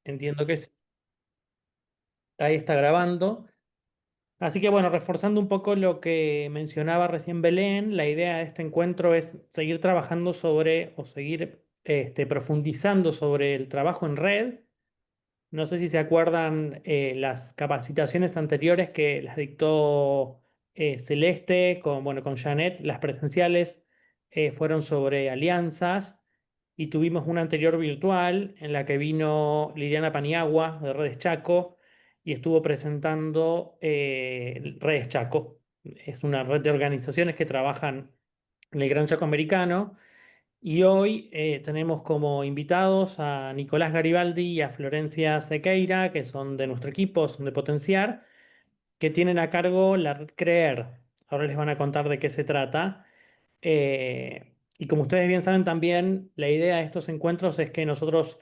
Entiendo que ahí está grabando. Así que bueno, reforzando un poco lo que mencionaba recién Belén, la idea de este encuentro es seguir trabajando sobre o seguir profundizando sobre el trabajo en red. No sé si se acuerdan las capacitaciones anteriores que las dictó Celeste bueno, con Janet. Las presenciales fueron sobre alianzas y tuvimos una anterior virtual en la que vino Liliana Paniagua de Redes Chaco y estuvo presentando Redes Chaco. Es una red de organizaciones que trabajan en el Gran Chaco Americano. Y hoy tenemos como invitados a Nicolás Garibaldi y a Florencia Sequeira, que son de nuestro equipo, son de Potenciar, que tienen a cargo la red Creer. Ahora les van a contar de qué se trata. Y como ustedes bien saben también, la idea de estos encuentros es que nosotros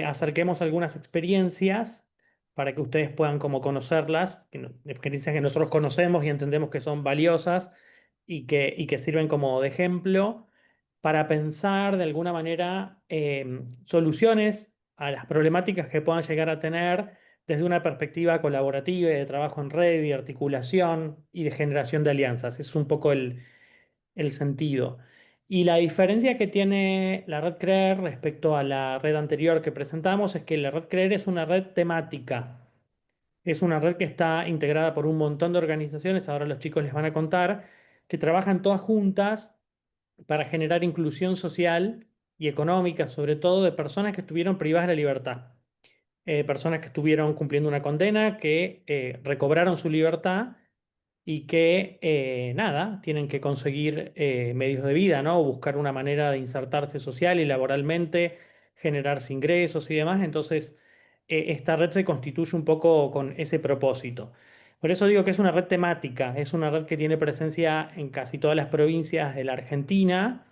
acerquemos algunas experiencias para que ustedes puedan como conocerlas, experiencias que nosotros conocemos y entendemos que son valiosas y que sirven como de ejemplo para pensar de alguna manera soluciones a las problemáticas que puedan llegar a tener desde una perspectiva colaborativa y de trabajo en red y de articulación y de generación de alianzas. Ese es un poco el sentido. Y la diferencia que tiene la red CREER respecto a la red anterior que presentamos es que la red CREER es una red temática. Es una red que está integrada por un montón de organizaciones, ahora los chicos les van a contar, que trabajan todas juntas para generar inclusión social y económica, sobre todo de personas que estuvieron privadas de la libertad. Personas que estuvieron cumpliendo una condena, que recobraron su libertad y que, nada, tienen que conseguir medios de vida, ¿no? Buscar una manera de insertarse social y laboralmente, generarse ingresos y demás. Entonces, esta red se constituye un poco con ese propósito. Por eso digo que es una red temática, es una red que tiene presencia en casi todas las provincias de la Argentina,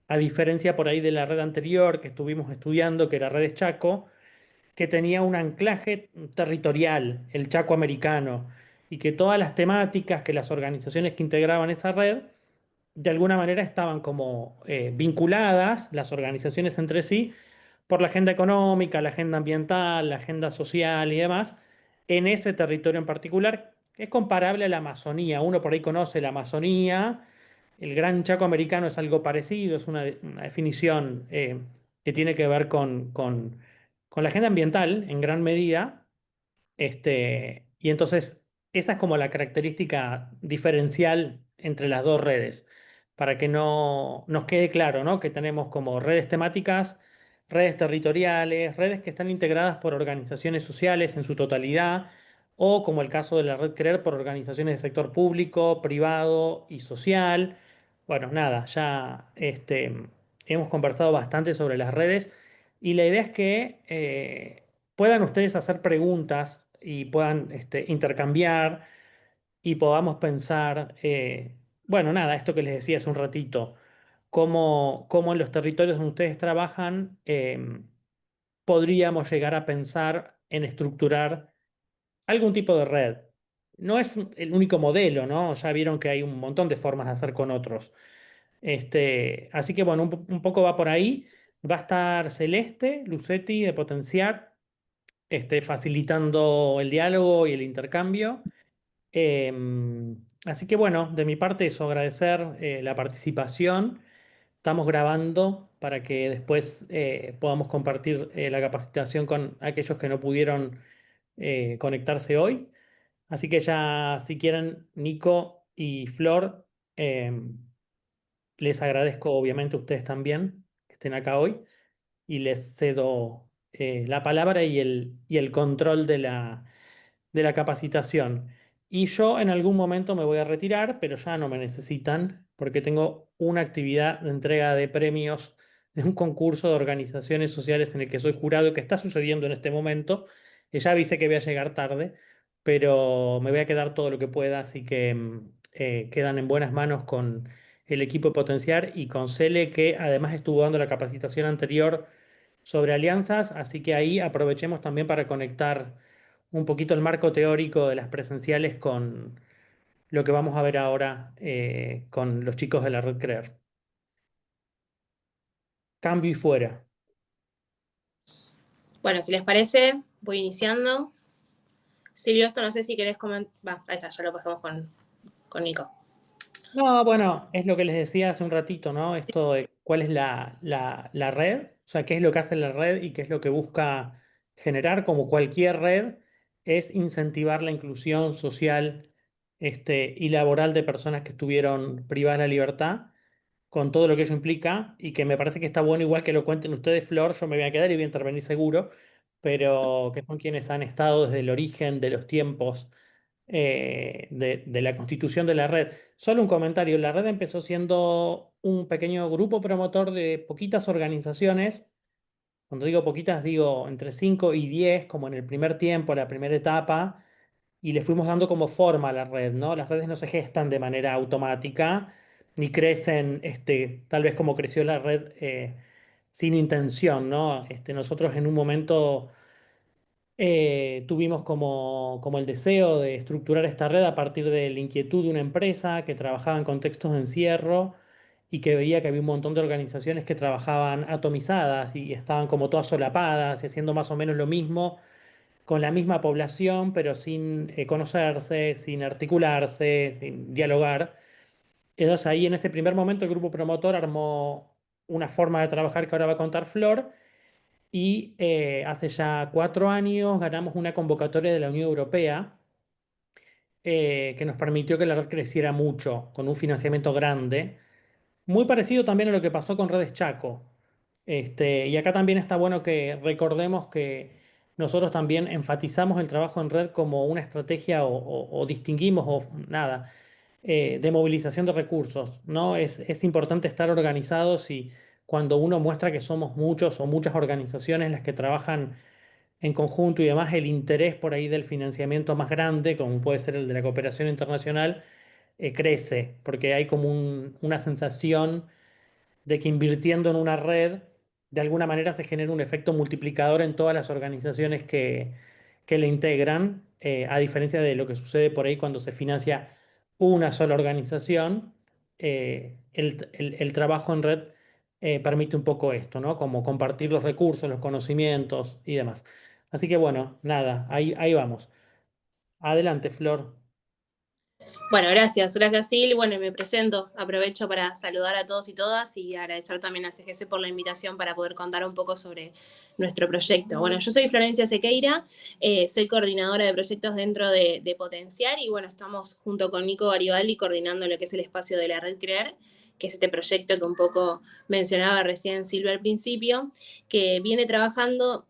a diferencia por ahí de la red anterior que estuvimos estudiando, que era Redes Chaco, que tenía un anclaje territorial, el Chaco americano, y que todas las temáticas que las organizaciones que integraban esa red, de alguna manera estaban como vinculadas, las organizaciones entre sí, por la agenda económica, la agenda ambiental, la agenda social y demás, en ese territorio en particular. Es comparable a la Amazonía. Uno por ahí conoce la Amazonía. El Gran Chaco americano es algo parecido, es una definición que tiene que ver con la agenda ambiental en gran medida. Y entonces, esa es como la característica diferencial entre las dos redes, para que no nos quede claro, ¿no? Que tenemos como redes temáticas, redes territoriales, redes que están integradas por organizaciones sociales en su totalidad, o como el caso de la red Creer, por organizaciones del sector público, privado y social. Bueno, nada, ya hemos conversado bastante sobre las redes y la idea es que puedan ustedes hacer preguntas y puedan intercambiar y podamos pensar, bueno, nada, esto que les decía hace un ratito, cómo en los territorios donde ustedes trabajan podríamos llegar a pensar en estructurar algún tipo de red. No es el único modelo, ¿no? Ya vieron que hay un montón de formas de hacer con otros. Así que bueno, un poco va por ahí. Va a estar Celeste, Lucetti de Potenciar facilitando el diálogo y el intercambio. Así que bueno, de mi parte eso, agradecer la participación. Estamos grabando para que después podamos compartir la capacitación con aquellos que no pudieron conectarse hoy. Así que ya, si quieren, Nico y Flor, les agradezco obviamente a ustedes también que estén acá hoy y les cedo la palabra y el control de la capacitación. Y yo en algún momento me voy a retirar, pero ya no me necesitan porque tengo una actividad de entrega de premios de un concurso de organizaciones sociales en el que soy jurado que está sucediendo en este momento. Que ya avisé que voy a llegar tarde, pero me voy a quedar todo lo que pueda, así que quedan en buenas manos con el equipo de Potenciar y con Cele, que además estuvo dando la capacitación anterior sobre alianzas, así que ahí aprovechemos también para conectar un poquito el marco teórico de las presenciales con lo que vamos a ver ahora con los chicos de la Red Creer. Cambio y fuera. Bueno, si les parece, voy iniciando. Silvio, esto no sé si querés comentar. Va, ahí está, ya lo pasamos con Nico. No, bueno, es lo que les decía hace un ratito, ¿no? Esto de cuál es la red, o sea, qué es lo que hace la red y qué es lo que busca generar, como cualquier red, es incentivar la inclusión social, y laboral de personas que estuvieron privadas de la libertad, con todo lo que ello implica, y que me parece que está bueno, igual que lo cuenten ustedes, Flor, yo me voy a quedar y voy a intervenir seguro, pero que son quienes han estado desde el origen de los tiempos, de la constitución de la red. Solo un comentario, la red empezó siendo un pequeño grupo promotor de poquitas organizaciones. Cuando digo poquitas, digo entre 5 y 10, como en el primer tiempo, la primera etapa, y le fuimos dando como forma a la red, ¿no? Las redes no se gestan de manera automática, ni crecen, tal vez como creció la red, sin intención, ¿no? Nosotros en un momento, tuvimos como el deseo de estructurar esta red a partir de la inquietud de una empresa que trabajaba en contextos de encierro y que veía que había un montón de organizaciones que trabajaban atomizadas y estaban como todas solapadas y haciendo más o menos lo mismo con la misma población, pero sin, conocerse, sin articularse, sin dialogar. Entonces ahí en ese primer momento el grupo promotor armó una forma de trabajar que ahora va a contar Flor, y hace ya 4 años ganamos una convocatoria de la Unión Europea, que nos permitió que la red creciera mucho, con un financiamiento grande, muy parecido también a lo que pasó con Redes Chaco. Y acá también está bueno que recordemos que nosotros también enfatizamos el trabajo en red como una estrategia, o distinguimos, o nada, de movilización de recursos, ¿no? Es importante estar organizados, y cuando uno muestra que somos muchos o muchas organizaciones las que trabajan en conjunto y demás, el interés por ahí del financiamiento más grande, como puede ser el de la cooperación internacional, crece, porque hay como una sensación de que invirtiendo en una red, de alguna manera se genera un efecto multiplicador en todas las organizaciones que le integran, a diferencia de lo que sucede por ahí cuando se financia una sola organización. El trabajo en red, permite un poco esto, ¿no? Como compartir los recursos, los conocimientos y demás. Así que bueno, nada, ahí vamos. Adelante, Flor. Bueno, gracias Sil. Bueno, me presento. Aprovecho para saludar a todos y todas y agradecer también a CGC por la invitación para poder contar un poco sobre nuestro proyecto. Bueno, yo soy Florencia Sequeira, soy coordinadora de proyectos dentro de Potenciar y bueno, estamos junto con Nico Garibaldi coordinando lo que es el espacio de la Red Creer, que es este proyecto que un poco mencionaba recién Silvia al principio, que viene trabajando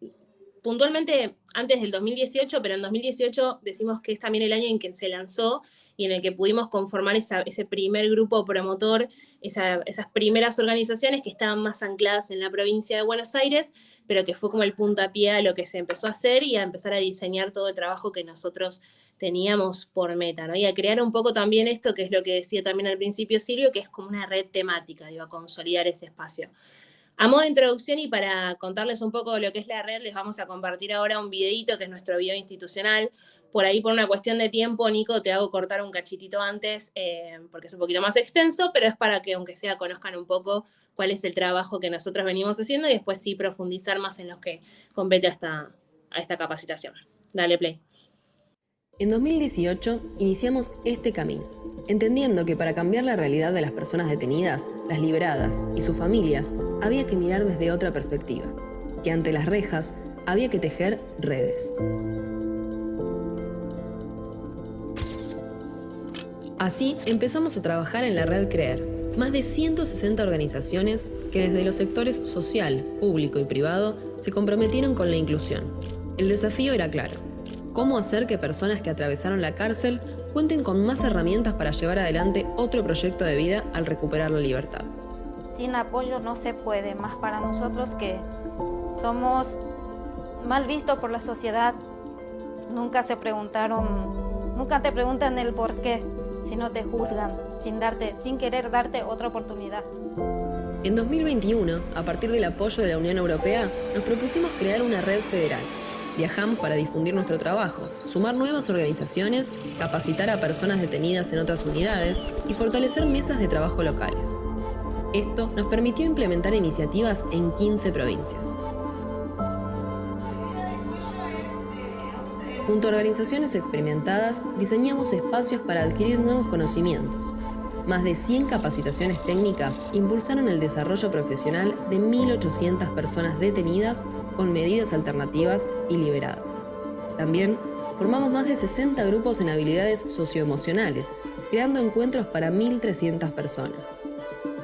puntualmente antes del 2018, pero en 2018 decimos que es también el año en que se lanzó y en el que pudimos conformar ese primer grupo promotor, esas primeras organizaciones que estaban más ancladas en la provincia de Buenos Aires, pero que fue como el puntapié a lo que se empezó a hacer y a empezar a diseñar todo el trabajo que nosotros teníamos por meta, ¿no? Y a crear un poco también esto, que es lo que decía también al principio Silvio, que es como una red temática, digo, a consolidar ese espacio. A modo de introducción y para contarles un poco de lo que es la red, les vamos a compartir ahora un videito que es nuestro video institucional. Por ahí, por una cuestión de tiempo, Nico, te hago cortar un cachitito antes, porque es un poquito más extenso, pero es para que, aunque sea, conozcan un poco cuál es el trabajo que nosotros venimos haciendo y después sí profundizar más en lo que compete a esta capacitación. Dale play. En 2018 iniciamos este camino, entendiendo que para cambiar la realidad de las personas detenidas, las liberadas y sus familias, había que mirar desde otra perspectiva, que ante las rejas había que tejer redes. Así empezamos a trabajar en la red Creer, más de 160 organizaciones que desde los sectores social, público y privado se comprometieron con la inclusión. El desafío era claro: cómo hacer que personas que atravesaron la cárcel cuenten con más herramientas para llevar adelante otro proyecto de vida al recuperar la libertad. Sin apoyo no se puede, más para nosotros que somos mal vistos por la sociedad. Nunca te preguntan el por qué, sino te juzgan sin querer darte otra oportunidad. En 2021, a partir del apoyo de la Unión Europea, nos propusimos crear una red federal. Viajamos para difundir nuestro trabajo, sumar nuevas organizaciones, capacitar a personas detenidas en otras unidades y fortalecer mesas de trabajo locales. Esto nos permitió implementar iniciativas en 15 provincias. Junto a organizaciones experimentadas, diseñamos espacios para adquirir nuevos conocimientos. Más de 100 capacitaciones técnicas impulsaron el desarrollo profesional de 1.800 personas detenidas con medidas alternativas y liberadas. También formamos más de 60 grupos en habilidades socioemocionales, creando encuentros para 1.300 personas.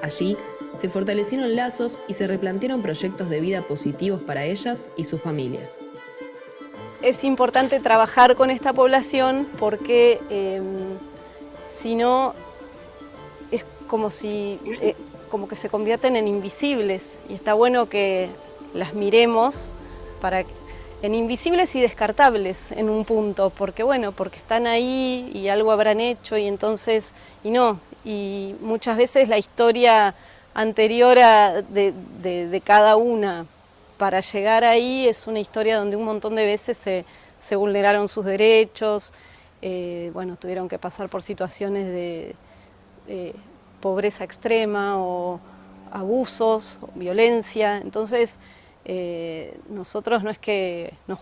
Allí se fortalecieron lazos y se replantearon proyectos de vida positivos para ellas y sus familias. Es importante trabajar con esta población porque si no es como que se convierten en invisibles, y está bueno que las miremos en invisibles y descartables en un punto, porque están ahí y algo habrán hecho y muchas veces la historia anterior de cada una para llegar ahí es una historia donde un montón de veces se vulneraron sus derechos, tuvieron que pasar por situaciones de pobreza extrema o abusos, o violencia. Entonces, nosotros no es que no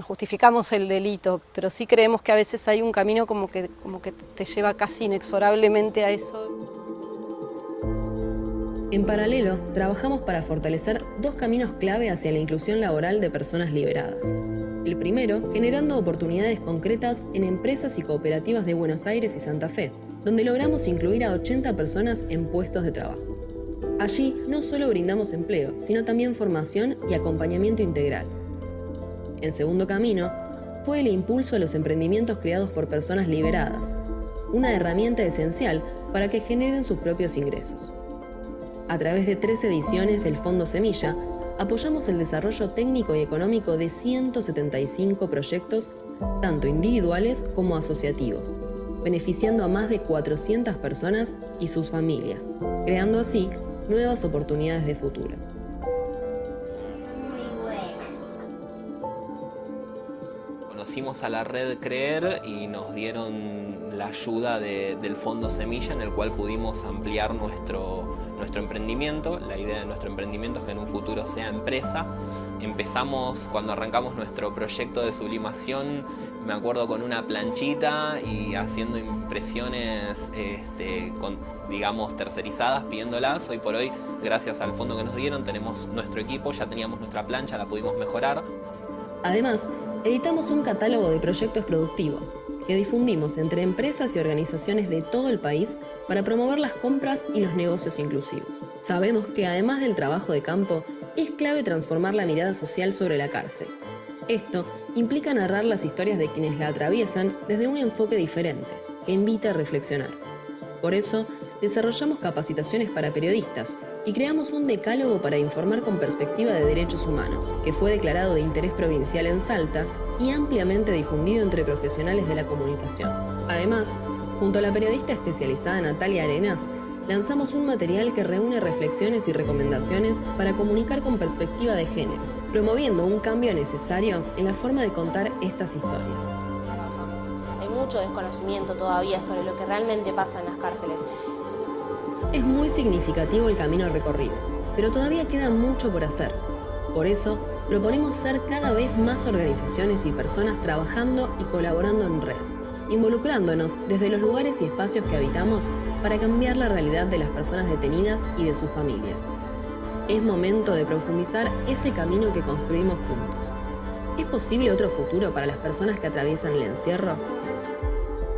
justificamos el delito, pero sí creemos que a veces hay un camino como que te lleva casi inexorablemente a eso. En paralelo, trabajamos para fortalecer 2 caminos clave hacia la inclusión laboral de personas liberadas. El primero, generando oportunidades concretas en empresas y cooperativas de Buenos Aires y Santa Fe, donde logramos incluir a 80 personas en puestos de trabajo. Allí no solo brindamos empleo, sino también formación y acompañamiento integral. El segundo camino fue el impulso a los emprendimientos creados por personas liberadas, una herramienta esencial para que generen sus propios ingresos. A través de 3 ediciones del Fondo Semilla, apoyamos el desarrollo técnico y económico de 175 proyectos, tanto individuales como asociativos, beneficiando a más de 400 personas y sus familias, creando así nuevas oportunidades de futuro. Conocimos a la red CREER y nos dieron la ayuda del Fondo Semilla, en el cual pudimos ampliar nuestro emprendimiento. La idea de nuestro emprendimiento es que en un futuro sea empresa. Empezamos, cuando arrancamos nuestro proyecto de sublimación, me acuerdo con una planchita y haciendo impresiones tercerizadas, pidiéndolas. Hoy por hoy, gracias al fondo que nos dieron, tenemos nuestro equipo, ya teníamos nuestra plancha, la pudimos mejorar. Además, editamos un catálogo de proyectos productivos que difundimos entre empresas y organizaciones de todo el país para promover las compras y los negocios inclusivos. Sabemos que además del trabajo de campo, es clave transformar la mirada social sobre la cárcel. Esto implica narrar las historias de quienes la atraviesan desde un enfoque diferente, que invita a reflexionar. Por eso, desarrollamos capacitaciones para periodistas y creamos un decálogo para informar con perspectiva de derechos humanos, que fue declarado de interés provincial en Salta y ampliamente difundido entre profesionales de la comunicación. Además, junto a la periodista especializada Natalia Arenas, lanzamos un material que reúne reflexiones y recomendaciones para comunicar con perspectiva de género, promoviendo un cambio necesario en la forma de contar estas historias. Hay mucho desconocimiento todavía sobre lo que realmente pasa en las cárceles. Es muy significativo el camino recorrido, pero todavía queda mucho por hacer. Por eso, proponemos ser cada vez más organizaciones y personas trabajando y colaborando en red, involucrándonos desde los lugares y espacios que habitamos para cambiar la realidad de las personas detenidas y de sus familias. Es momento de profundizar ese camino que construimos juntos. ¿Es posible otro futuro para las personas que atraviesan el encierro?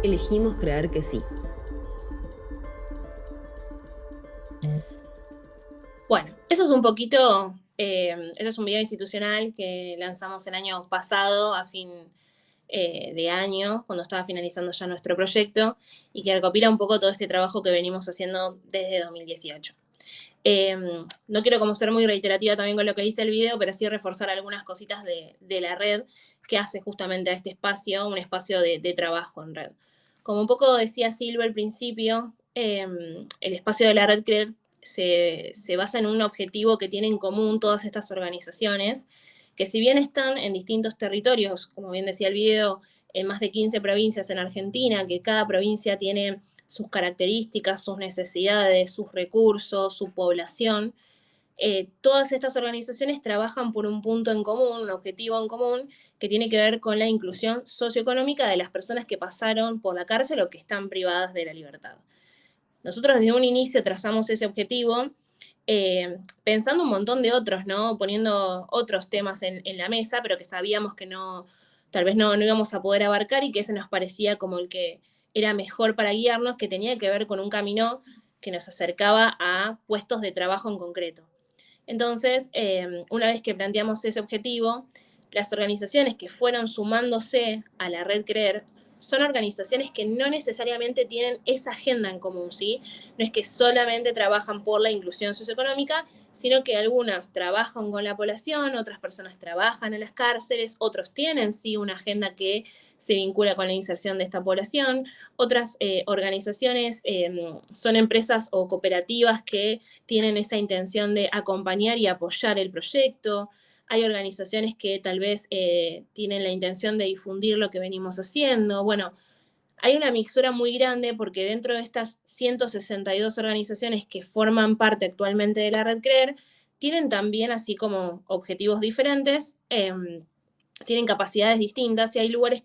Elegimos creer que sí. Bueno, eso es un poquito, eso es un video institucional que lanzamos el año pasado, a fin de año, cuando estaba finalizando ya nuestro proyecto, y que recopila un poco todo este trabajo que venimos haciendo desde 2018. No quiero como ser muy reiterativa también con lo que dice el video, pero sí reforzar algunas cositas de la red que hace justamente a este espacio, un espacio de trabajo en red. Como un poco decía Silvia al principio, el espacio de la red CREER se basa en un objetivo que tienen en común todas estas organizaciones, que si bien están en distintos territorios, como bien decía el video, en más de 15 provincias en Argentina, que cada provincia tiene sus características, sus necesidades, sus recursos, su población, todas estas organizaciones trabajan por un punto en común, un objetivo en común, que tiene que ver con la inclusión socioeconómica de las personas que pasaron por la cárcel o que están privadas de la libertad. Nosotros desde un inicio trazamos ese objetivo, pensando un montón de otros, ¿no? Poniendo otros temas en la mesa, pero que sabíamos que tal vez no íbamos a poder abarcar, y que ese nos parecía como el que era mejor para guiarnos, que tenía que ver con un camino que nos acercaba a puestos de trabajo en concreto. Entonces, una vez que planteamos ese objetivo, las organizaciones que fueron sumándose a la red CREER son organizaciones que no necesariamente tienen esa agenda en común, ¿sí? No es que solamente trabajan por la inclusión socioeconómica, sino que algunas trabajan con la población, otras personas trabajan en las cárceles, otros tienen sí una agenda que se vincula con la inserción de esta población, otras organizaciones son empresas o cooperativas que tienen esa intención de acompañar y apoyar el proyecto. Hay organizaciones que tal vez tienen la intención de difundir lo que venimos haciendo. Bueno, hay una mixtura muy grande porque dentro de estas 162 organizaciones que forman parte actualmente de la red CREER, tienen también, así como objetivos diferentes, tienen capacidades distintas, y hay lugares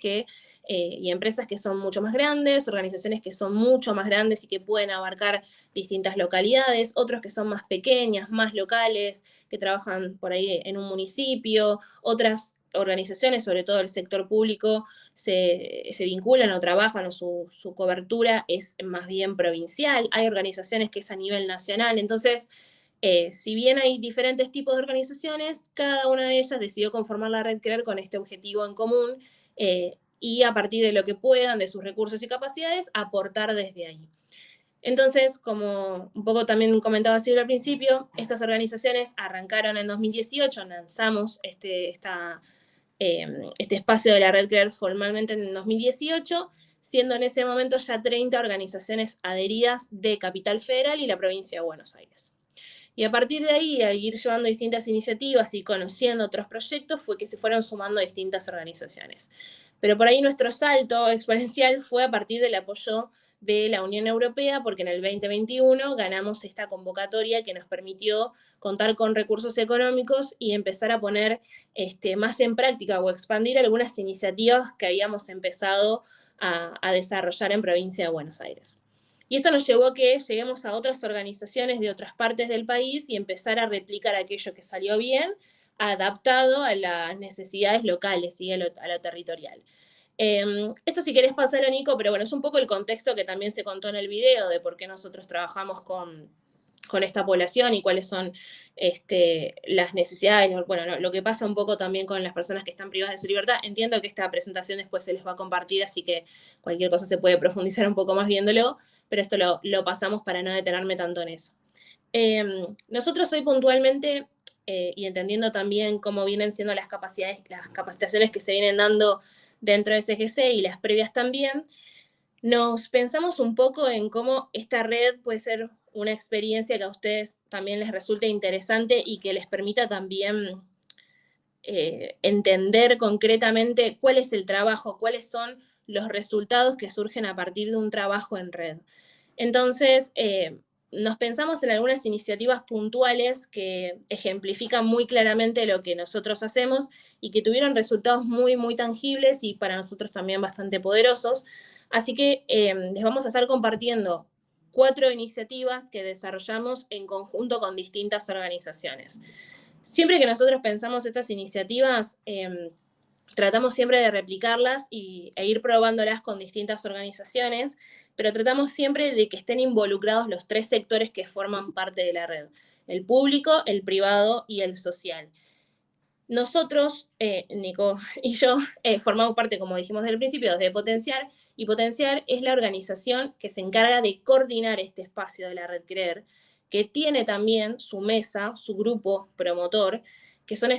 y empresas que son mucho más grandes, organizaciones que son mucho más grandes y que pueden abarcar distintas localidades, otros que son más pequeñas, más locales, que trabajan por ahí en un municipio, otras organizaciones, sobre todo el sector público, se vinculan o trabajan, o su cobertura es más bien provincial. Hay organizaciones que es a nivel nacional. Entonces, si bien hay diferentes tipos de organizaciones, cada una de ellas decidió conformar la red CREER con este objetivo en común, y a partir de lo que puedan, de sus recursos y capacidades, aportar desde ahí. Entonces, como un poco también comentaba Silvia al principio, estas organizaciones arrancaron en 2018, lanzamos este espacio de la red CREER formalmente en 2018, siendo en ese momento ya 30 organizaciones adheridas de Capital Federal y la provincia de Buenos Aires. Y a partir de ahí, a ir llevando distintas iniciativas y conociendo otros proyectos, fue que se fueron sumando distintas organizaciones. Pero por ahí nuestro salto exponencial fue a partir del apoyo de la Unión Europea, porque en el 2021 ganamos esta convocatoria que nos permitió contar con recursos económicos y empezar a poner más en práctica o expandir algunas iniciativas que habíamos empezado a desarrollar en provincia de Buenos Aires. Y esto nos llevó a que lleguemos a otras organizaciones de otras partes del país y empezar a replicar aquello que salió bien, adaptado a las necesidades locales y a lo territorial. Esto si querés pasar a Nico, pero bueno, es un poco el contexto que también se contó en el video de por qué nosotros trabajamos con esta población y cuáles son las necesidades, bueno, lo que pasa un poco también con las personas que están privadas de su libertad. Entiendo que esta presentación después se les va a compartir, así que cualquier cosa se puede profundizar un poco más viéndolo, pero esto lo pasamos para no detenerme tanto en eso. Nosotros hoy puntualmente, y entendiendo también cómo vienen siendo las capacitaciones que se vienen dando dentro de SGC y las previas también, nos pensamos un poco en cómo esta red puede ser una experiencia que a ustedes también les resulte interesante y que les permita también entender concretamente cuál es el trabajo, cuáles son los resultados que surgen a partir de un trabajo en red. Entonces, nos pensamos en algunas iniciativas puntuales que ejemplifican muy claramente lo que nosotros hacemos y que tuvieron resultados muy, muy tangibles y para nosotros también bastante poderosos. Así que les vamos a estar compartiendo 4 iniciativas que desarrollamos en conjunto con distintas organizaciones. Siempre que nosotros pensamos estas iniciativas, tratamos siempre de replicarlas e ir probándolas con distintas organizaciones, pero tratamos siempre de que estén involucrados los 3 sectores que forman parte de la red: el público, el privado y el social. Nosotros, Nico y yo, formamos parte, como dijimos desde el principio, de Potenciar, y Potenciar es la organización que se encarga de coordinar este espacio de la red CREER, que tiene también su mesa, su grupo promotor, que son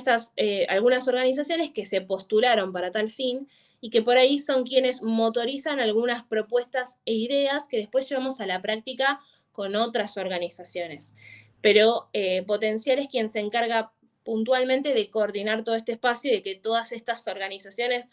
algunas organizaciones que se postularon para tal fin y que por ahí son quienes motorizan algunas propuestas e ideas que después llevamos a la práctica con otras organizaciones. Pero Potenciar es quien se encarga puntualmente de coordinar todo este espacio y de que todas estas organizaciones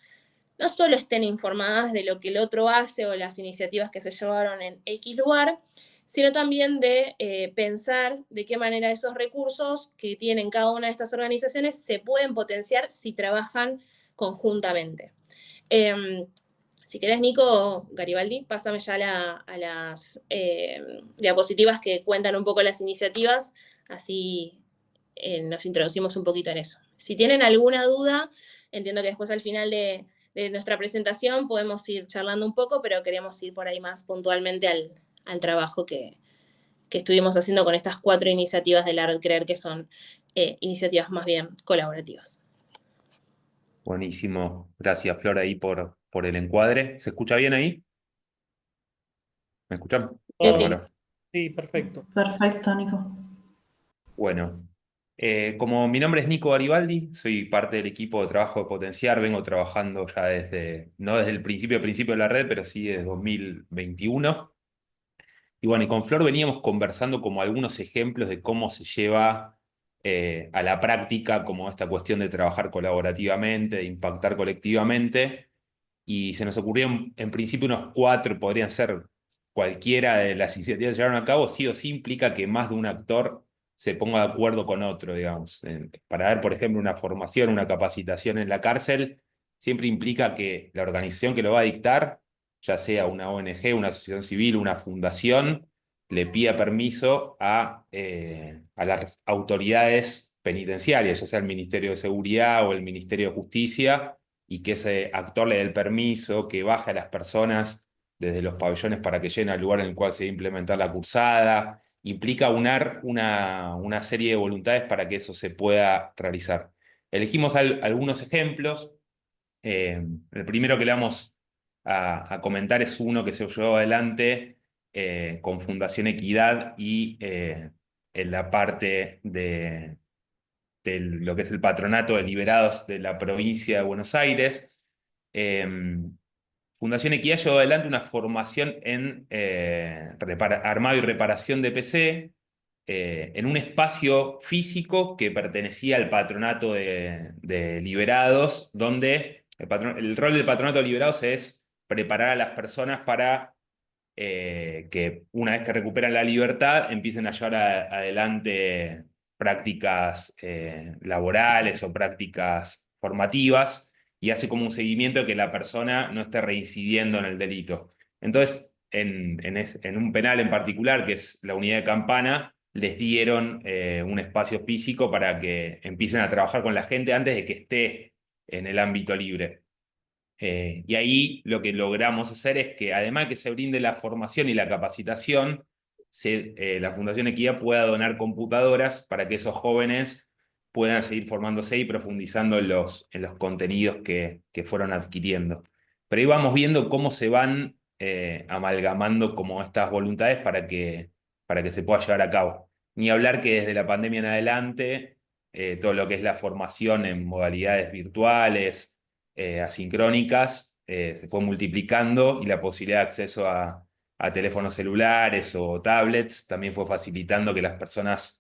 no solo estén informadas de lo que el otro hace o las iniciativas que se llevaron en X lugar, sino también de pensar de qué manera esos recursos que tienen cada una de estas organizaciones se pueden potenciar si trabajan conjuntamente. Si querés, Nico Garibaldi, pásame ya a las diapositivas que cuentan un poco las iniciativas, así nos introducimos un poquito en eso. Si tienen alguna duda, entiendo que después al final de nuestra presentación podemos ir charlando un poco, pero queremos ir por ahí más puntualmente al trabajo que estuvimos haciendo con estas 4 iniciativas de la Red Creer, que son iniciativas más bien colaborativas. Buenísimo. Gracias, Flor, ahí por el encuadre. ¿Se escucha bien ahí? ¿Me escuchan? Sí. Bárbaro. Sí, perfecto. Perfecto, Nico. Bueno, como mi nombre es Nico Garibaldi, soy parte del equipo de trabajo de Potenciar, vengo trabajando ya no desde el principio de la red, pero sí desde 2021. Y bueno, y con Flor veníamos conversando como algunos ejemplos de cómo se lleva a la práctica como esta cuestión de trabajar colaborativamente, de impactar colectivamente, y se nos ocurrieron en principio unos 4, podrían ser cualquiera de las iniciativas que se llevaron a cabo, sí o sí implica que más de un actor se ponga de acuerdo con otro, digamos. Para dar, por ejemplo, una formación, una capacitación en la cárcel, siempre implica que la organización que lo va a dictar, ya sea una ONG, una asociación civil, una fundación, le pida permiso a las autoridades penitenciarias, ya sea el Ministerio de Seguridad o el Ministerio de Justicia, y que ese actor le dé el permiso, que baje a las personas desde los pabellones para que lleguen al lugar en el cual se va a implementar la cursada. Implica unar una serie de voluntades para que eso se pueda realizar. Elegimos algunos ejemplos. El primero que le vamos a comentar es uno que se llevó adelante con Fundación Equidad y en la parte de lo que es el Patronato de Liberados de la provincia de Buenos Aires. Fundación Equidad llevó adelante una formación en armado y reparación de PC en un espacio físico que pertenecía al Patronato de Liberados, donde el rol del Patronato de Liberados es preparar a las personas para que una vez que recuperan la libertad empiecen a llevar adelante prácticas laborales o prácticas formativas, y hace como un seguimiento de que la persona no esté reincidiendo en el delito. Entonces, en un penal en particular, que es la unidad de Campana, les dieron un espacio físico para que empiecen a trabajar con la gente antes de que esté en el ámbito libre. Y ahí lo que logramos hacer es que, además de que se brinde la formación y la capacitación, la Fundación Equidad pueda donar computadoras para que esos jóvenes puedan seguir formándose y profundizando en los contenidos que fueron adquiriendo. Pero ahí vamos viendo cómo se van amalgamando como estas voluntades para que se pueda llevar a cabo. Ni hablar que desde la pandemia en adelante, todo lo que es la formación en modalidades virtuales, asincrónicas, se fue multiplicando, y la posibilidad de acceso a teléfonos celulares o tablets también fue facilitando que las personas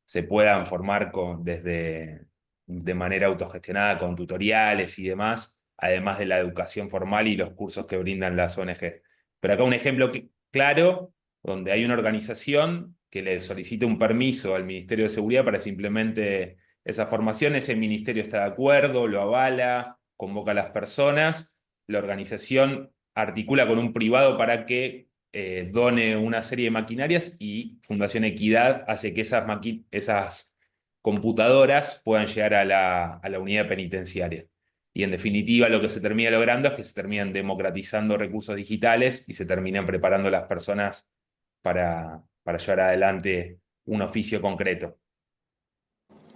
se puedan formar de manera autogestionada con tutoriales y demás, además de la educación formal y los cursos que brindan las ONG. Pero acá un ejemplo claro, donde hay una organización que le solicita un permiso al Ministerio de Seguridad para que se implemente esa formación. Ese ministerio está de acuerdo, lo avala, convoca a las personas, la organización articula con un privado para que done una serie de maquinarias, y Fundación Equidad hace que esas computadoras puedan llegar a la unidad penitenciaria. Y en definitiva lo que se termina logrando es que se terminan democratizando recursos digitales y se terminan preparando las personas para llevar adelante un oficio concreto.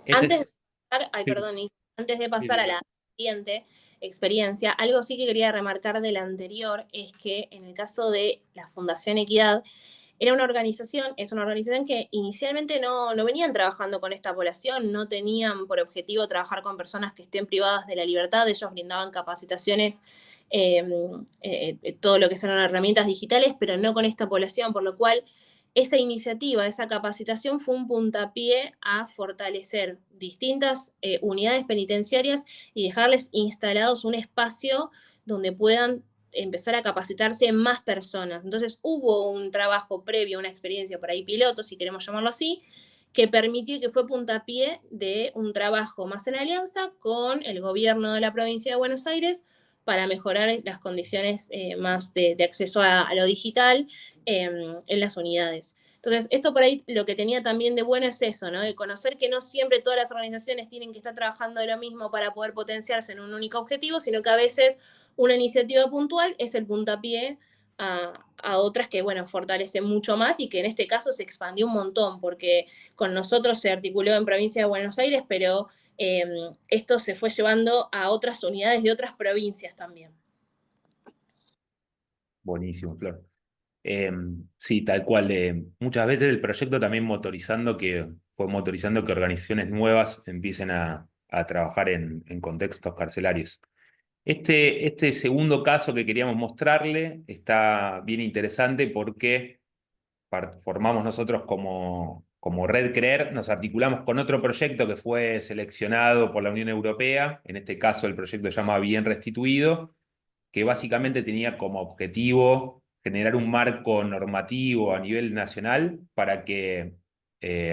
Antes de pasar a la siguiente experiencia, algo sí que quería remarcar de la anterior es que en el caso de la Fundación Equidad, es una organización que inicialmente no venían trabajando con esta población, no tenían por objetivo trabajar con personas que estén privadas de la libertad. Ellos brindaban capacitaciones, todo lo que son herramientas digitales, pero no con esta población, por lo cual esa iniciativa, esa capacitación fue un puntapié a fortalecer distintas unidades penitenciarias y dejarles instalados un espacio donde puedan empezar a capacitarse más personas. Entonces hubo un trabajo previo, una experiencia por ahí piloto, si queremos llamarlo así, que permitió y que fue puntapié de un trabajo más en alianza con el gobierno de la provincia de Buenos Aires para mejorar las condiciones más de acceso a lo digital en las unidades. Entonces, esto por ahí lo que tenía también de bueno es eso, ¿no? De conocer que no siempre todas las organizaciones tienen que estar trabajando de lo mismo para poder potenciarse en un único objetivo, sino que a veces una iniciativa puntual es el puntapié a otras que, bueno, fortalecen mucho más y que en este caso se expandió un montón, porque con nosotros se articuló en Provincia de Buenos Aires, pero esto se fue llevando a otras unidades de otras provincias también. Buenísimo, Flor. Sí, tal cual. Muchas veces el proyecto también fue motorizando que organizaciones nuevas empiecen a trabajar en contextos carcelarios. Este segundo caso que queríamos mostrarle está bien interesante porque formamos nosotros como Red Creer, nos articulamos con otro proyecto que fue seleccionado por la Unión Europea, en este caso el proyecto se llama Bien Restituido, que básicamente tenía como objetivo generar un marco normativo a nivel nacional para que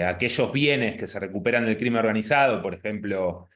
aquellos bienes que se recuperan del crimen organizado, por ejemplo,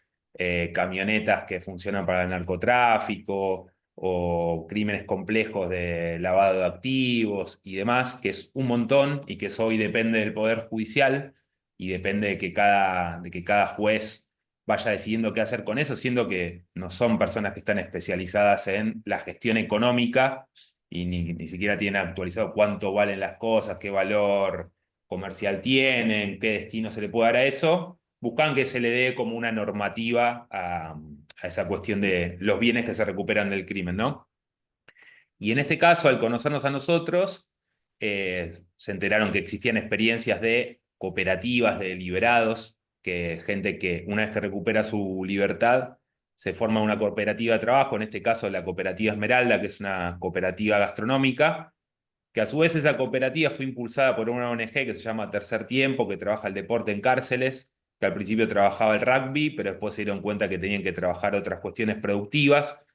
camionetas que funcionan para el narcotráfico o crímenes complejos de lavado de activos y demás, que es un montón y que eso hoy depende del Poder Judicial y depende de que cada juez vaya decidiendo qué hacer con eso, siendo que no son personas que están especializadas en la gestión económica y ni siquiera tienen actualizado cuánto valen las cosas, qué valor comercial tienen, qué destino se le puede dar a eso. Buscan que se le dé como una normativa a esa cuestión de los bienes que se recuperan del crimen, ¿no? Y en este caso, al conocernos a nosotros, se enteraron que existían experiencias de cooperativas de liberados, que gente que una vez que recupera su libertad, se forma una cooperativa de trabajo, en este caso la cooperativa Esmeralda, que es una cooperativa gastronómica, que a su vez esa cooperativa fue impulsada por una ONG que se llama Tercer Tiempo, que trabaja el deporte en cárceles, que al principio trabajaba el rugby, pero después se dieron cuenta que tenían que trabajar otras cuestiones productivas.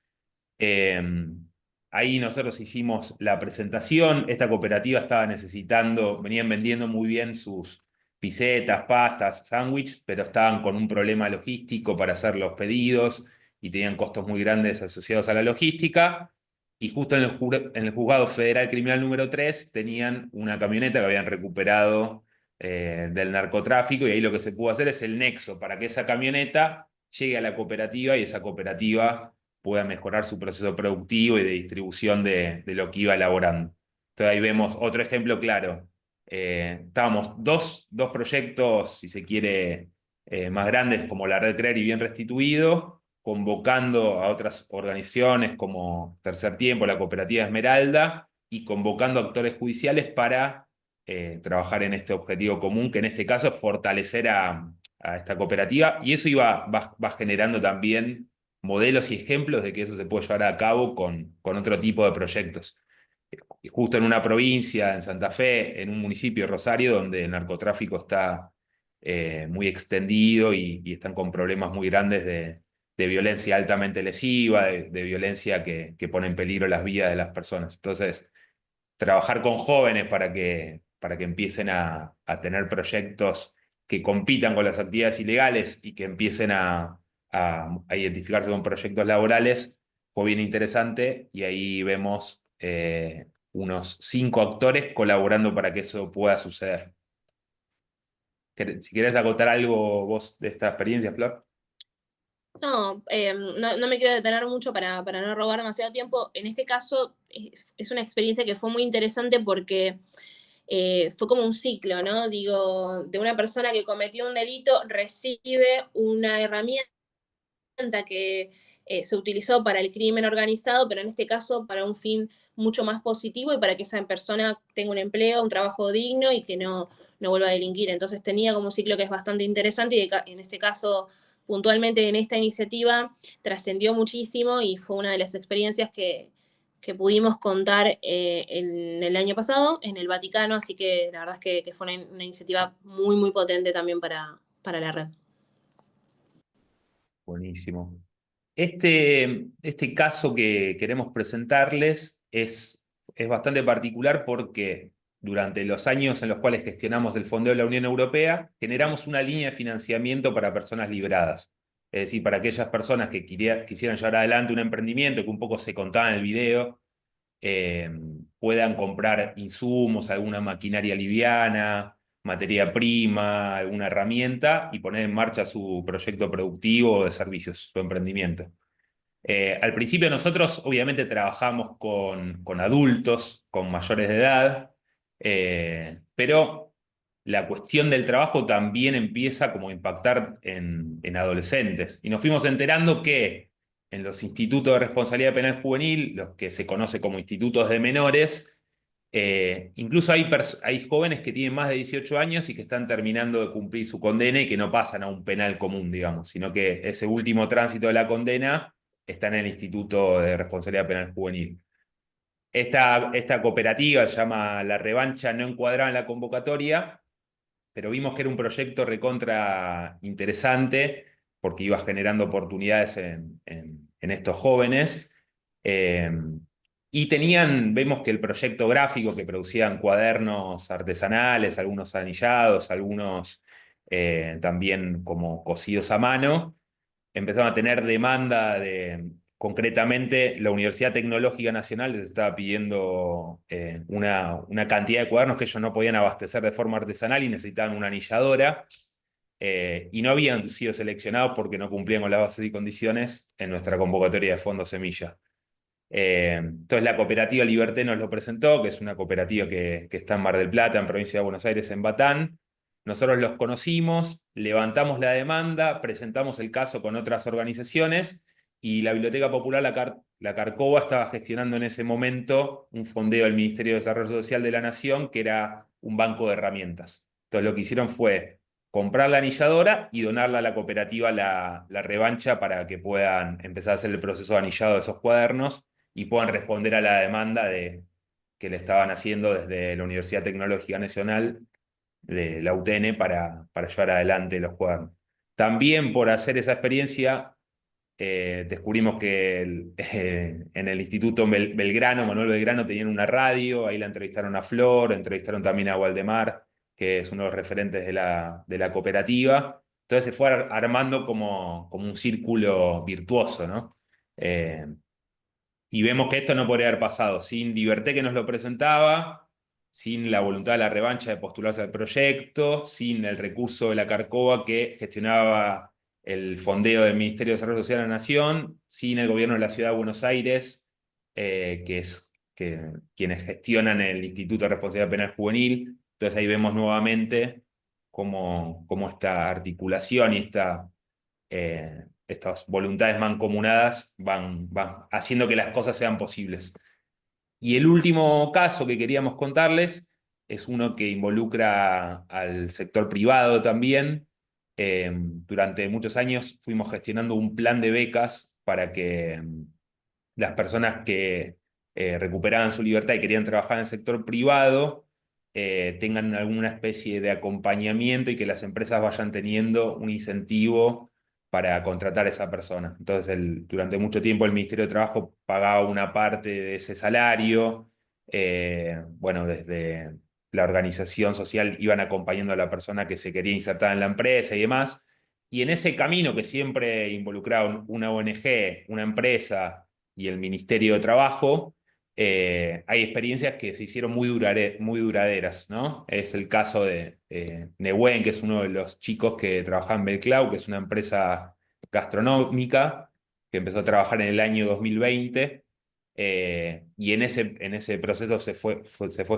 Eh, Ahí nosotros hicimos la presentación. Esta cooperativa estaba necesitando, venían vendiendo muy bien sus pisetas, pastas, sándwich, pero estaban con un problema logístico para hacer los pedidos y tenían costos muy grandes asociados a la logística. Y justo en el Juzgado Federal Criminal número 3 tenían una camioneta que habían recuperado del narcotráfico, y ahí lo que se pudo hacer es el nexo para que esa camioneta llegue a la cooperativa y esa cooperativa pueda mejorar su proceso productivo y de distribución de lo que iba elaborando. Entonces ahí vemos otro ejemplo claro. Estábamos dos proyectos, si se quiere, más grandes como la Red Creer y Bien Restituido, convocando a otras organizaciones como Tercer Tiempo, la Cooperativa Esmeralda, y convocando actores judiciales para trabajar en este objetivo común, que en este caso es fortalecer a esta cooperativa, y eso va generando también modelos y ejemplos de que eso se puede llevar a cabo con otro tipo de proyectos. Y justo en una provincia, en Santa Fe, en un municipio, Rosario, donde el narcotráfico está muy extendido y están con problemas muy grandes de violencia altamente lesiva, de violencia que pone en peligro las vidas de las personas. Entonces, trabajar con jóvenes para que empiecen a tener proyectos que compitan con las actividades ilegales y que empiecen a identificarse con proyectos laborales, fue bien interesante, y ahí vemos unos 5 actores colaborando para que eso pueda suceder. Si querés acotar algo vos de esta experiencia, Flor. No, no me quiero detener mucho para no robar demasiado tiempo. En este caso es una experiencia que fue muy interesante porque fue como un ciclo, ¿no? Digo, de una persona que cometió un delito recibe una herramienta que se utilizó para el crimen organizado, pero en este caso para un fin mucho más positivo y para que esa persona tenga un empleo, un trabajo digno y que no vuelva a delinquir. Entonces tenía como un ciclo que es bastante interesante y en este caso, puntualmente en esta iniciativa, trascendió muchísimo y fue una de las experiencias que pudimos contar en el año pasado en el Vaticano, así que la verdad es que fue una iniciativa muy, muy potente también para la red. Buenísimo. Este caso que queremos presentarles es bastante particular porque durante los años en los cuales gestionamos el fondeo de la Unión Europea, generamos una línea de financiamiento para personas libradas. Es decir, para aquellas personas que quisieran llevar adelante un emprendimiento, que un poco se contaba en el video, puedan comprar insumos, alguna maquinaria liviana, materia prima, alguna herramienta y poner en marcha su proyecto productivo de servicios, su emprendimiento. Al principio nosotros obviamente trabajamos con adultos, con mayores de edad, pero la cuestión del trabajo también empieza como a impactar en adolescentes. Y nos fuimos enterando que en los institutos de responsabilidad penal juvenil, los que se conoce como institutos de menores, incluso hay jóvenes que tienen más de 18 años y que están terminando de cumplir su condena y que no pasan a un penal común, digamos, sino que ese último tránsito de la condena está en el Instituto de Responsabilidad Penal Juvenil. Esta cooperativa se llama La Revancha, no encuadrada en la convocatoria, pero vimos que era un proyecto recontra interesante porque iba generando oportunidades en estos jóvenes. Y vemos que el proyecto gráfico, que producían cuadernos artesanales, algunos anillados, algunos también como cosidos a mano, empezaron a tener demanda concretamente, la Universidad Tecnológica Nacional les estaba pidiendo una cantidad de cuadernos que ellos no podían abastecer de forma artesanal y necesitaban una anilladora, y no habían sido seleccionados porque no cumplían con las bases y condiciones en nuestra convocatoria de Fondo Semilla. Entonces la cooperativa Liberté nos lo presentó, que es una cooperativa que está en Mar del Plata, en provincia de Buenos Aires, en Batán. Nosotros los conocimos, levantamos la demanda, presentamos el caso con otras organizaciones y la Biblioteca Popular La Carcova estaba gestionando en ese momento un fondeo del Ministerio de Desarrollo Social de la Nación, que era un banco de herramientas. Entonces lo que hicieron fue comprar la anilladora y donarla a la cooperativa La Revancha para que puedan empezar a hacer el proceso de anillado de esos cuadernos y puedan responder a la demanda que le estaban haciendo desde la Universidad Tecnológica Nacional de la UTN para llevar adelante los cuadernos. También por hacer esa experiencia, descubrimos que en el Instituto Belgrano, Manuel Belgrano, tenían una radio, ahí la entrevistaron a Flor, entrevistaron también a Waldemar, que es uno de los referentes de la cooperativa. Entonces se fue armando como un círculo virtuoso, ¿no? Y vemos que esto no podría haber pasado sin Liberté, que nos lo presentaba, sin la voluntad de La Revancha de postularse al proyecto, sin el recurso de La Carcova que gestionaba el fondeo del Ministerio de Desarrollo Social de la Nación, sin el gobierno de la Ciudad de Buenos Aires, quienes gestionan el Instituto de Responsabilidad Penal Juvenil. Entonces ahí vemos nuevamente cómo esta articulación y estas voluntades mancomunadas van haciendo que las cosas sean posibles. Y el último caso que queríamos contarles es uno que involucra al sector privado también. Durante muchos años fuimos gestionando un plan de becas para que las personas que recuperaban su libertad y querían trabajar en el sector privado tengan alguna especie de acompañamiento y que las empresas vayan teniendo un incentivo para contratar a esa persona. Entonces, durante mucho tiempo el Ministerio de Trabajo pagaba una parte de ese salario. Bueno, desde la organización social iban acompañando a la persona que se quería insertar en la empresa y demás. Y en ese camino que siempre involucraba una ONG, una empresa y el Ministerio de Trabajo, hay experiencias que se hicieron muy duraderas, ¿no? Es el caso de Nehuen, que es uno de los chicos que trabajaba en Belclau, que es una empresa gastronómica, que empezó a trabajar en el año 2020, y en ese proceso se fue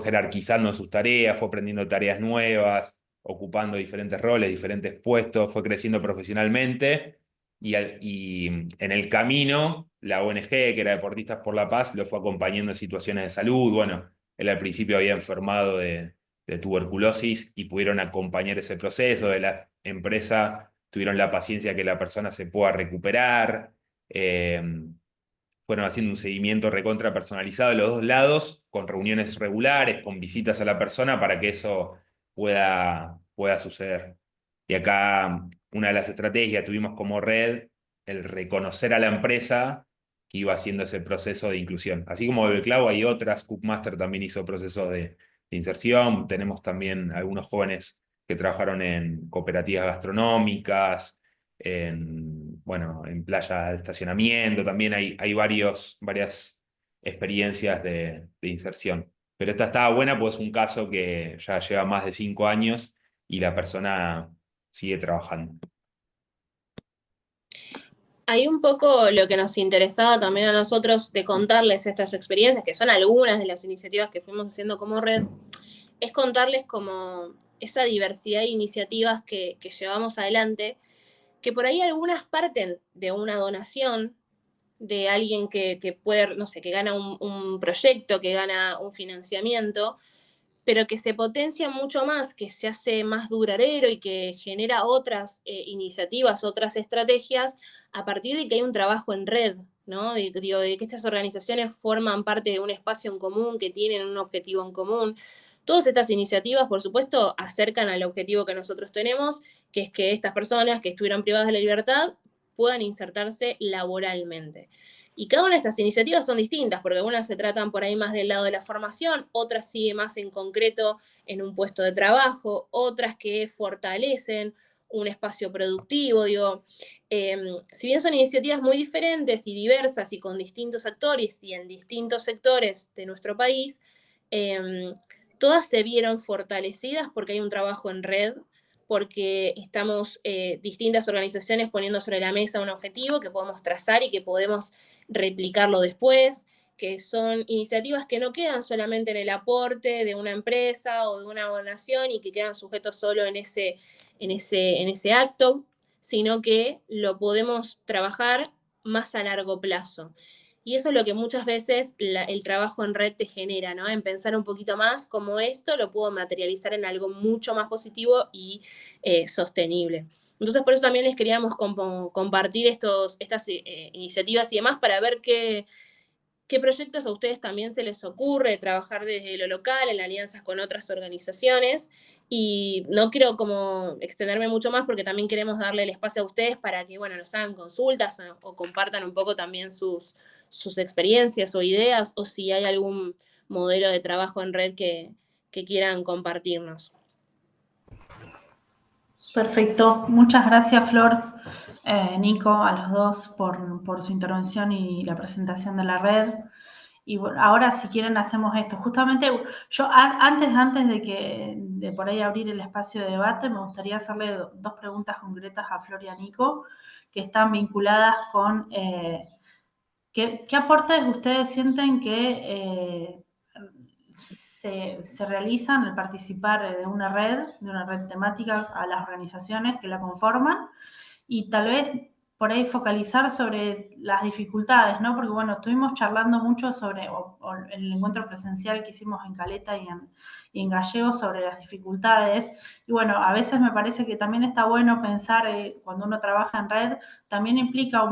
jerarquizando sus tareas, fue aprendiendo tareas nuevas, ocupando diferentes roles, diferentes puestos, fue creciendo profesionalmente. Y en el camino, la ONG, que era Deportistas por la Paz, lo fue acompañando en situaciones de salud. Bueno, él al principio había enfermado de tuberculosis y pudieron acompañar ese proceso. De la empresa tuvieron la paciencia que la persona se pueda recuperar. Fueron haciendo un seguimiento recontra personalizado de los dos lados, con reuniones regulares, con visitas a la persona para que eso pueda suceder. Y acá una de las estrategias tuvimos como red el reconocer a la empresa que iba haciendo ese proceso de inclusión. Así como el Clavo, hay otras, Cookmaster también hizo procesos de inserción, tenemos también algunos jóvenes que trabajaron en cooperativas gastronómicas, bueno, en playas de estacionamiento, también hay varias experiencias de inserción. Pero esta estaba buena, pues es un caso que ya lleva más de 5 años y la persona sigue trabajando. Hay un poco lo que nos interesaba también a nosotros de contarles estas experiencias, que son algunas de las iniciativas que fuimos haciendo como red, es contarles como esa diversidad de iniciativas que llevamos adelante, que por ahí algunas parten de una donación de alguien que puede, no sé, que gana un proyecto, que gana un financiamiento, pero que se potencia mucho más, que se hace más duradero y que genera otras iniciativas, otras estrategias, a partir de que hay un trabajo en red, ¿no? De que estas organizaciones forman parte de un espacio en común, que tienen un objetivo en común. Todas estas iniciativas, por supuesto, acercan al objetivo que nosotros tenemos, que es que estas personas que estuvieron privadas de la libertad puedan insertarse laboralmente. Y cada una de estas iniciativas son distintas, porque algunas se tratan por ahí más del lado de la formación, otras sigue más en concreto en un puesto de trabajo, otras que fortalecen un espacio productivo, digo, si bien son iniciativas muy diferentes y diversas y con distintos actores y en distintos sectores de nuestro país, todas se vieron fortalecidas porque hay un trabajo en red, porque estamos distintas organizaciones poniendo sobre la mesa un objetivo que podemos trazar y que podemos replicarlo después, que son iniciativas que no quedan solamente en el aporte de una empresa o de una donación y que quedan sujetos solo en ese acto, sino que lo podemos trabajar más a largo plazo. Y eso es lo que muchas veces el trabajo en red te genera, ¿no? En pensar un poquito más cómo esto lo puedo materializar en algo mucho más positivo y sostenible. Entonces, por eso también les queríamos compartir estas iniciativas y demás para ver qué proyectos a ustedes también se les ocurre trabajar desde lo local, en alianzas con otras organizaciones. Y no quiero como extenderme mucho más porque también queremos darle el espacio a ustedes para que, bueno, nos hagan consultas o compartan un poco también sus experiencias o ideas, o si hay algún modelo de trabajo en red que quieran compartirnos. Perfecto, muchas gracias Flor, Nico, a los dos por su intervención y la presentación de la red. Y bueno, ahora si quieren hacemos esto. Justamente yo antes de por ahí abrir el espacio de debate, me gustaría hacerle dos preguntas concretas a Flor y a Nico, que están vinculadas con ¿qué aportes ustedes sienten que se realizan al participar de una red temática a las organizaciones que la conforman? Y tal vez por ahí focalizar sobre las dificultades, ¿no? Porque bueno, estuvimos charlando mucho sobre el encuentro presencial que hicimos en Caleta y en Gallegos sobre las dificultades. Y bueno, a veces me parece que también está bueno pensar cuando uno trabaja en red, también implica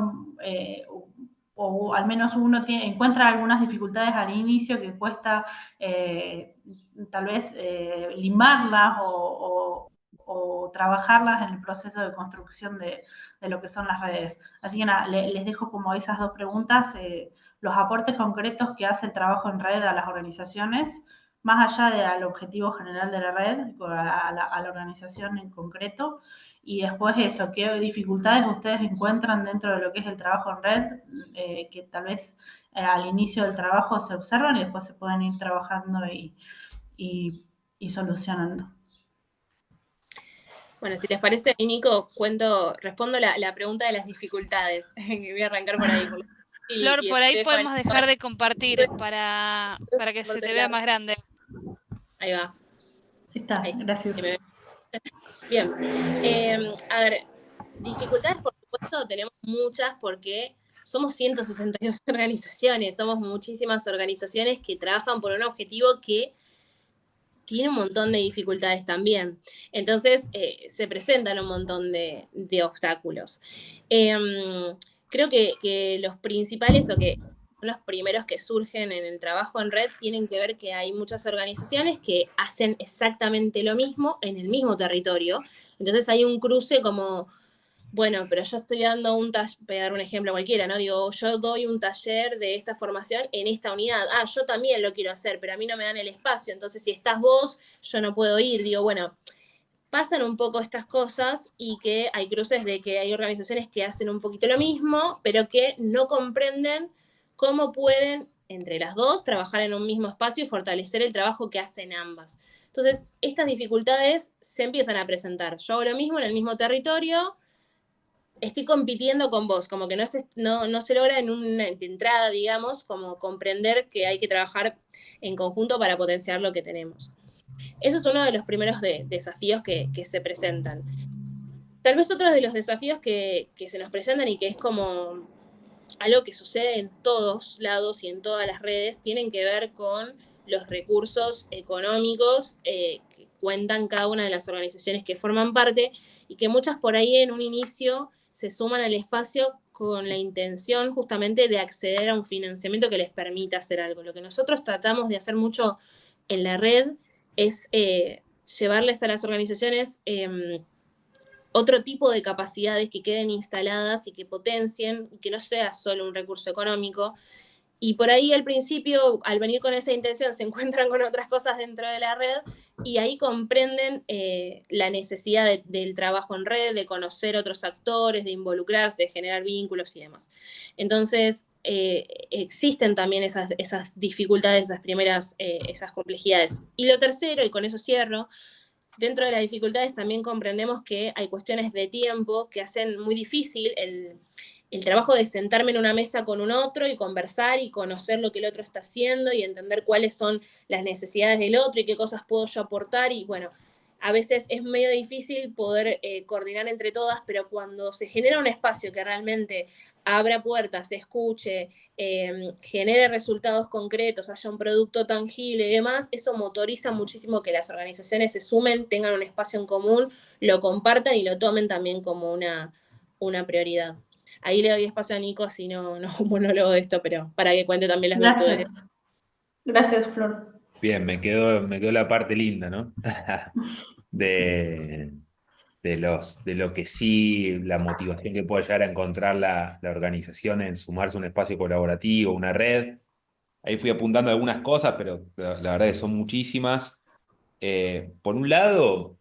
o al menos uno encuentra algunas dificultades al inicio que cuesta tal vez limarlas o trabajarlas en el proceso de construcción de lo que son las redes. Así que nada, les dejo como esas dos preguntas, los aportes concretos que hace el trabajo en red a las organizaciones, más allá del objetivo general de la red, a la organización en concreto, y después eso, qué dificultades ustedes encuentran dentro de lo que es el trabajo en red, que tal vez al inicio del trabajo se observan y después se pueden ir trabajando y solucionando. Bueno, si les parece, Nico, respondo la pregunta de las dificultades. Voy a arrancar por ahí. Flor, por ahí podemos dejar de compartir para que se te vea más grande. Ahí va. Ahí está, gracias. Bien. A ver, dificultades, por supuesto, tenemos muchas porque somos 162 organizaciones, somos muchísimas organizaciones que trabajan por un objetivo que tiene un montón de dificultades también. Entonces, se presentan un montón de obstáculos. Creo que los principales o que son los primeros que surgen en el trabajo en red tienen que ver que hay muchas organizaciones que hacen exactamente lo mismo en el mismo territorio. Entonces hay un cruce como Bueno, pero yo estoy dando un taller, voy a dar un ejemplo cualquiera, ¿no? Digo, yo doy un taller de esta formación en esta unidad. Ah, yo también lo quiero hacer, pero a mí no me dan el espacio. Entonces, si estás vos, yo no puedo ir. Digo, bueno, pasan un poco estas cosas y que hay cruces de que hay organizaciones que hacen un poquito lo mismo, pero que no comprenden cómo pueden, entre las dos, trabajar en un mismo espacio y fortalecer el trabajo que hacen ambas. Entonces, estas dificultades se empiezan a presentar. Yo hago lo mismo en el mismo territorio, estoy compitiendo con vos, como que no se logra en una entrada, digamos, como comprender que hay que trabajar en conjunto para potenciar lo que tenemos. Eso es uno de los primeros desafíos que se presentan. Tal vez otro de los desafíos que se nos presentan y que es como algo que sucede en todos lados y en todas las redes, tienen que ver con los recursos económicos que cuentan cada una de las organizaciones que forman parte y que muchas por ahí en un inicio se suman al espacio con la intención justamente de acceder a un financiamiento que les permita hacer algo. Lo que nosotros tratamos de hacer mucho en la red es llevarles a las organizaciones otro tipo de capacidades que queden instaladas y que potencien, y que no sea solo un recurso económico. Y por ahí al principio, al venir con esa intención, se encuentran con otras cosas dentro de la red y ahí comprenden la necesidad del trabajo en red, de conocer otros actores, de involucrarse, de generar vínculos y demás. Entonces, existen también esas dificultades, esas primeras, esas complejidades. Y lo tercero, y con eso cierro, dentro de las dificultades también comprendemos que hay cuestiones de tiempo que hacen muy difícil el trabajo de sentarme en una mesa con un otro y conversar y conocer lo que el otro está haciendo y entender cuáles son las necesidades del otro y qué cosas puedo yo aportar. Y bueno, a veces es medio difícil poder coordinar entre todas, pero cuando se genera un espacio que realmente abra puertas, escuche, genere resultados concretos, haya un producto tangible y demás, eso motoriza muchísimo que las organizaciones se sumen, tengan un espacio en común, lo compartan y lo tomen también como una prioridad. Ahí le doy espacio a Nico, si no un monólogo de esto, pero para que cuente también las virtudes. Gracias. Gracias, Flor. Bien, me quedó la parte linda, ¿no? de, de lo que sí, la motivación que puede llegar a encontrar la organización en sumarse a un espacio colaborativo, una red. Ahí fui apuntando algunas cosas, pero la verdad que son muchísimas. Por un lado,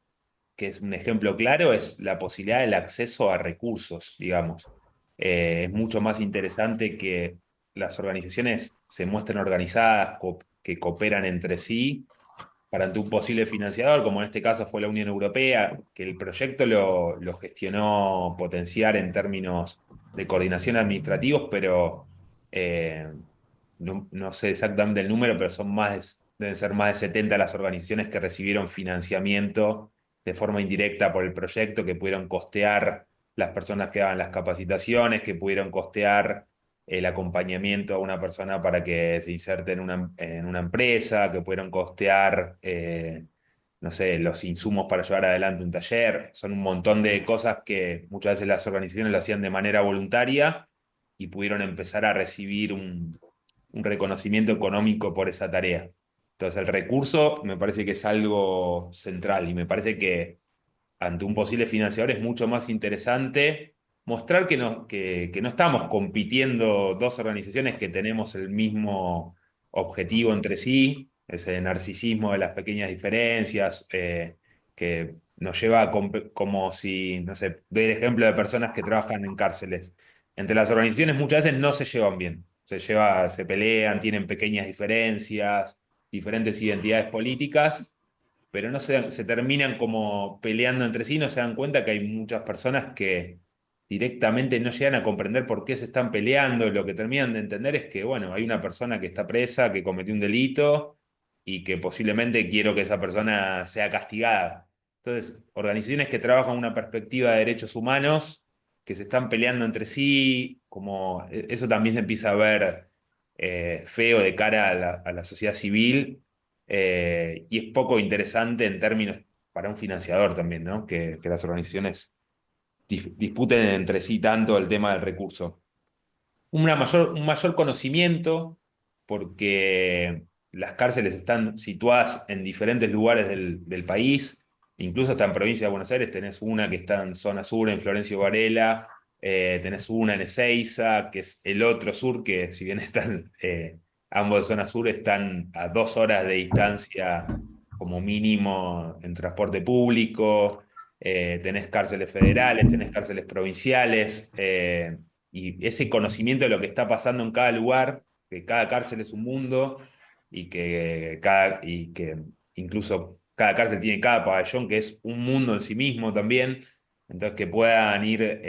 que es un ejemplo claro, es la posibilidad del acceso a recursos, digamos. Es mucho más interesante que las organizaciones se muestren organizadas, que cooperan entre sí para ante un posible financiador, como en este caso fue la Unión Europea, que el proyecto lo gestionó Potenciar en términos de coordinación administrativos, pero no sé exactamente el número, pero deben ser más de 70 las organizaciones que recibieron financiamiento de forma indirecta por el proyecto, que pudieron costear las personas que daban las capacitaciones, que pudieron costear el acompañamiento a una persona para que se inserte en una empresa, que pudieron costear, no sé, los insumos para llevar adelante un taller. Son un montón de cosas que muchas veces las organizaciones lo hacían de manera voluntaria y pudieron empezar a recibir un reconocimiento económico por esa tarea. Entonces el recurso me parece que es algo central y me parece que ante un posible financiador es mucho más interesante mostrar que no estamos compitiendo dos organizaciones que tenemos el mismo objetivo entre sí, ese narcisismo de las pequeñas diferencias, que nos lleva a como si, no sé, doy el ejemplo de personas que trabajan en cárceles. Entre las organizaciones muchas veces no se llevan bien, se pelean, tienen pequeñas diferencias, diferentes identidades políticas, pero no se terminan como peleando entre sí, no se dan cuenta que hay muchas personas que directamente no llegan a comprender por qué se están peleando, lo que terminan de entender es que, bueno, hay una persona que está presa, que cometió un delito y que posiblemente quiero que esa persona sea castigada. Entonces, organizaciones que trabajan una perspectiva de derechos humanos, que se están peleando entre sí, como eso también se empieza a ver feo de cara a la sociedad civil, y es poco interesante en términos para un financiador también, ¿no? Que las organizaciones disputen entre sí tanto el tema del recurso. Un mayor conocimiento, porque las cárceles están situadas en diferentes lugares del país, incluso hasta en provincia de Buenos Aires tenés una que está en zona sur, en Florencio Varela, tenés una en Ezeiza, que es el otro sur, que si bien están ambos de zona sur, están a 2 horas de distancia como mínimo en transporte público. Tenés cárceles federales, tenés cárceles provinciales, y ese conocimiento de lo que está pasando en cada lugar, que cada cárcel es un mundo, y que incluso cada cárcel tiene cada pabellón, que es un mundo en sí mismo también, entonces que puedan ir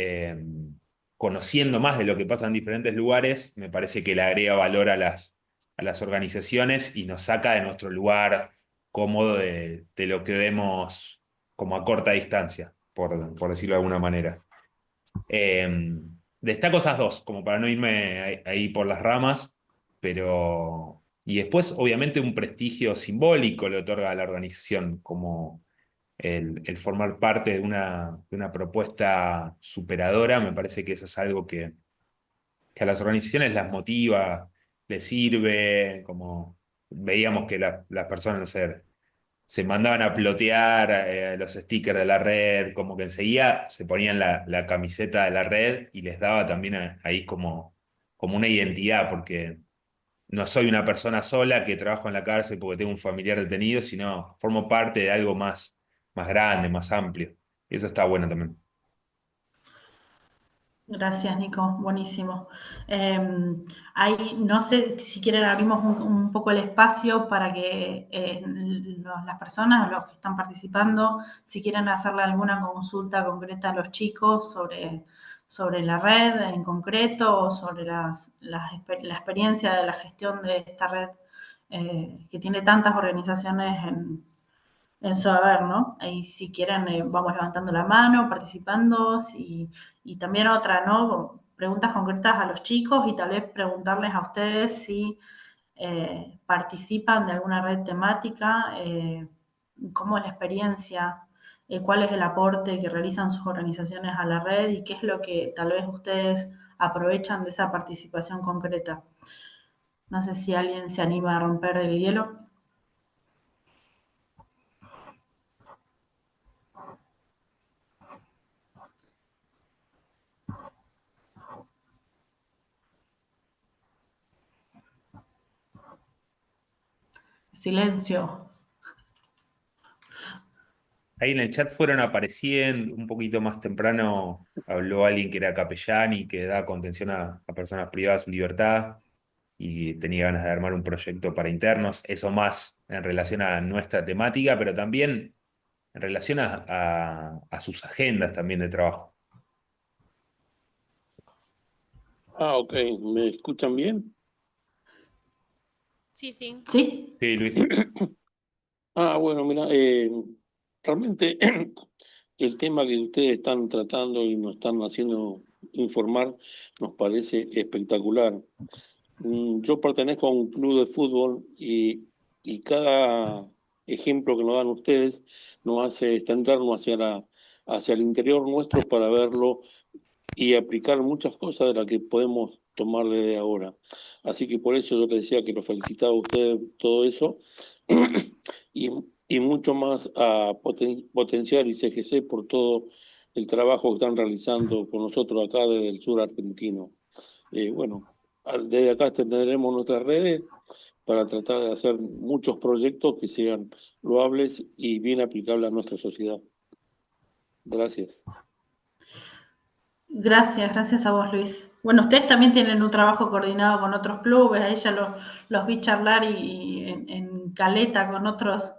conociendo más de lo que pasa en diferentes lugares, me parece que le agrega valor a las organizaciones y nos saca de nuestro lugar cómodo de lo que vemos como a corta distancia, por decirlo de alguna manera. Destaco esas dos, como para no irme ahí por las ramas, pero... Y después, obviamente, un prestigio simbólico le otorga a la organización, como el formar parte de una propuesta superadora. Me parece que eso es algo que a las organizaciones las motiva, les sirve, como veíamos que las personas, no sé, se mandaban a plotear los stickers de la red, como que enseguida se ponían la camiseta de la red y les daba también ahí como una identidad, porque no soy una persona sola que trabajo en la cárcel porque tengo un familiar detenido, sino formo parte de algo más grande, más amplio. Y eso está bueno también. Gracias, Nico. Buenísimo. No sé si quieren abrimos un poco el espacio para que las personas, los que están participando, si quieren hacerle alguna consulta concreta a los chicos sobre la red en concreto o sobre la experiencia de la gestión de esta red que tiene tantas organizaciones en su haber, ¿no? Y si quieren, vamos levantando la mano, participando, y también otra, ¿no? Preguntas concretas a los chicos y tal vez preguntarles a ustedes si participan de alguna red temática, cómo es la experiencia, cuál es el aporte que realizan sus organizaciones a la red y qué es lo que tal vez ustedes aprovechan de esa participación concreta. No sé si alguien se anima a romper el hielo. Silencio. Ahí en el chat fueron apareciendo, un poquito más temprano habló alguien que era capellán y que da contención a personas privadas de su libertad y tenía ganas de armar un proyecto para internos, eso más en relación a nuestra temática, pero también en relación a sus agendas también de trabajo. Ah, ok. ¿Me escuchan bien? Sí, sí. ¿Sí? Sí, Luis. Bueno, mira, realmente el tema que ustedes están tratando y nos están haciendo informar nos parece espectacular. Yo pertenezco a un club de fútbol y cada ejemplo que nos dan ustedes nos hace extendernos hacia el interior nuestro para verlo y aplicar muchas cosas de las que podemos tomar desde ahora. Así que por eso yo te decía que lo felicitaba a ustedes todo eso y, y mucho más a potenciar y CGC por todo el trabajo que están realizando con nosotros acá desde el sur argentino. Bueno, desde acá tendremos nuestras redes para tratar de hacer muchos proyectos que sean loables y bien aplicables a nuestra sociedad. Gracias. Gracias a vos, Luis. Bueno, ustedes también tienen un trabajo coordinado con otros clubes, ahí ya los vi charlar y en Caleta con otros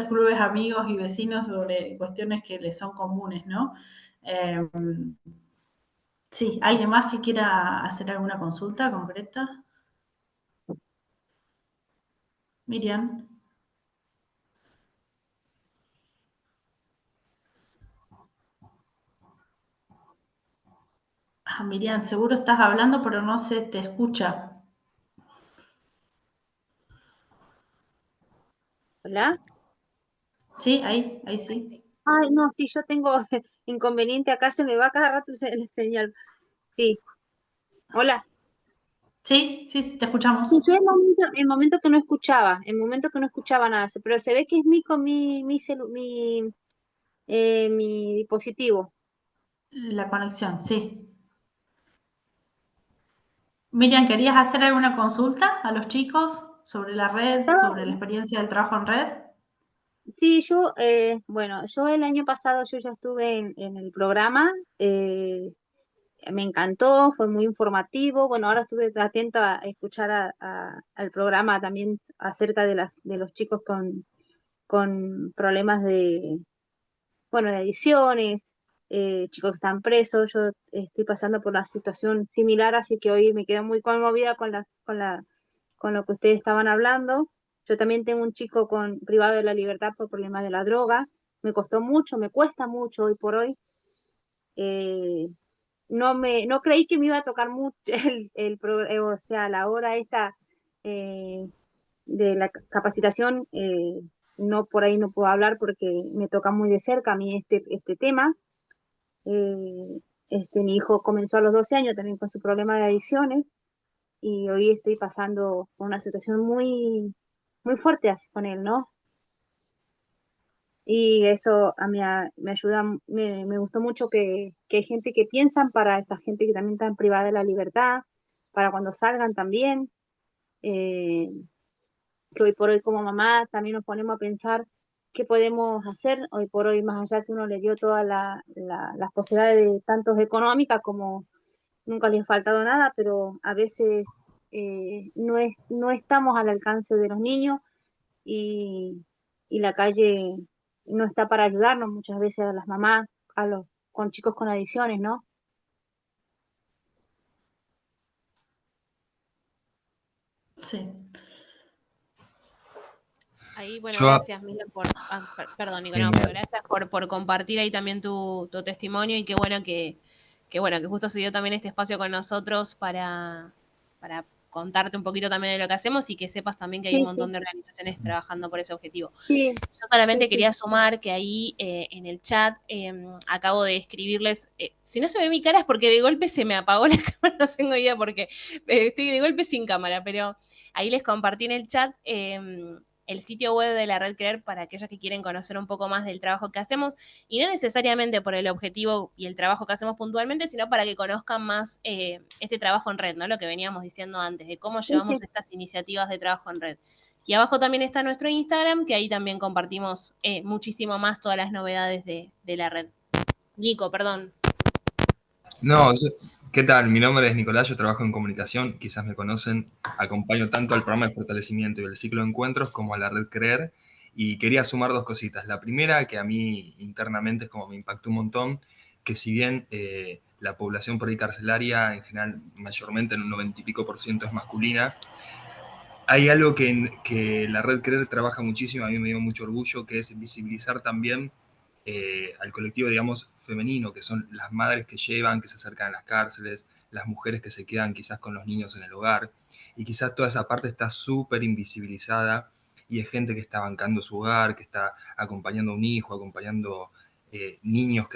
clubes amigos y vecinos sobre cuestiones que les son comunes, ¿no? Sí, ¿alguien más que quiera hacer alguna consulta concreta? Miriam. Miriam, seguro estás hablando, pero no se te escucha. ¿Hola? Sí, ahí sí. Ay, no, sí, yo tengo inconveniente acá, se me va cada rato el señal. Sí, hola. Sí, te escuchamos. Sí, yo en momento que no escuchaba, en momento que no escuchaba nada, pero se ve que es mi Mi dispositivo. La conexión, sí. Miriam, ¿querías hacer alguna consulta a los chicos sobre la red, sobre la experiencia del trabajo en red? Sí, bueno, yo el año pasado yo ya estuve en el programa, me encantó, fue muy informativo. Bueno, ahora estuve atenta a escuchar al programa también acerca de los chicos con problemas bueno, de adicciones, chicos que están presos. Yo estoy pasando por una situación similar, así que hoy me quedo muy conmovida con lo que ustedes estaban hablando. Yo también tengo un chico privado de la libertad por problemas de la droga. Me costó mucho, me cuesta mucho hoy por hoy. Eh, no creí que me iba a tocar mucho o sea, la hora esta eh, de la capacitación. No, por ahí no puedo hablar porque me toca muy de cerca a mí este tema. Eh, Mi hijo comenzó a los 12 años también con su problema de adicciones, y hoy estoy pasando por una situación muy fuerte así con él, ¿no? Y eso a mí me ayuda, me gustó mucho que hay gente que piensan para esta gente que también está privada de la libertad, para cuando salgan también. eh, que hoy por hoy como mamá también nos ponemos a pensar qué podemos hacer hoy por hoy, más allá que uno le dio todas las posibilidades de tantos económicas como nunca les ha faltado nada, pero a veces no estamos al alcance de los niños, y, y la calle no está para ayudarnos muchas veces a las mamás, con chicos con adicciones, ¿no? Sí. Ahí, bueno, Yo, gracias, Mila, perdón, Nico, no, pero genial. gracias por compartir ahí también tu testimonio, y qué bueno que justo se dio también este espacio con nosotros para contarte un poquito también de lo que hacemos, y que sepas también que hay un Sí, montón sí, de organizaciones trabajando por ese objetivo. sí, Yo solamente sí, sí. quería sumar que ahí en el chat acabo de escribirles, si no se ve mi cara es porque de golpe se me apagó la cámara, no tengo idea porque estoy de golpe sin cámara, pero ahí les compartí en el chat el sitio web de la Red Creer para aquellos que quieren conocer un poco más del trabajo que hacemos, y no necesariamente por el objetivo y el trabajo que hacemos puntualmente, sino para que conozcan más este trabajo en red, ¿no? Lo que veníamos diciendo antes, de cómo Sí, llevamos sí. estas iniciativas de trabajo en red. Y abajo también está nuestro Instagram, que ahí también compartimos muchísimo más todas las novedades de la red. Nico, perdón. No, ¿qué tal? Mi nombre es Nicolás, yo trabajo en comunicación, quizás me conocen, acompaño tanto al programa de fortalecimiento y el ciclo de encuentros como a la Red Creer, y quería sumar dos cositas. La primera, que a mí internamente es como me impactó un montón, que si bien la población por ahí carcelaria en general, mayormente en un 90 y pico por ciento es masculina, hay algo que la Red Creer trabaja muchísimo, a mí me dio mucho orgullo, que es visibilizar también al colectivo, digamos, femenino, que son las madres que llevan, que se acercan a las cárceles, las mujeres que se quedan quizás con los niños en el hogar, y quizás toda esa parte está súper invisibilizada, y es gente que está bancando su hogar, que está acompañando a un hijo, acompañando niños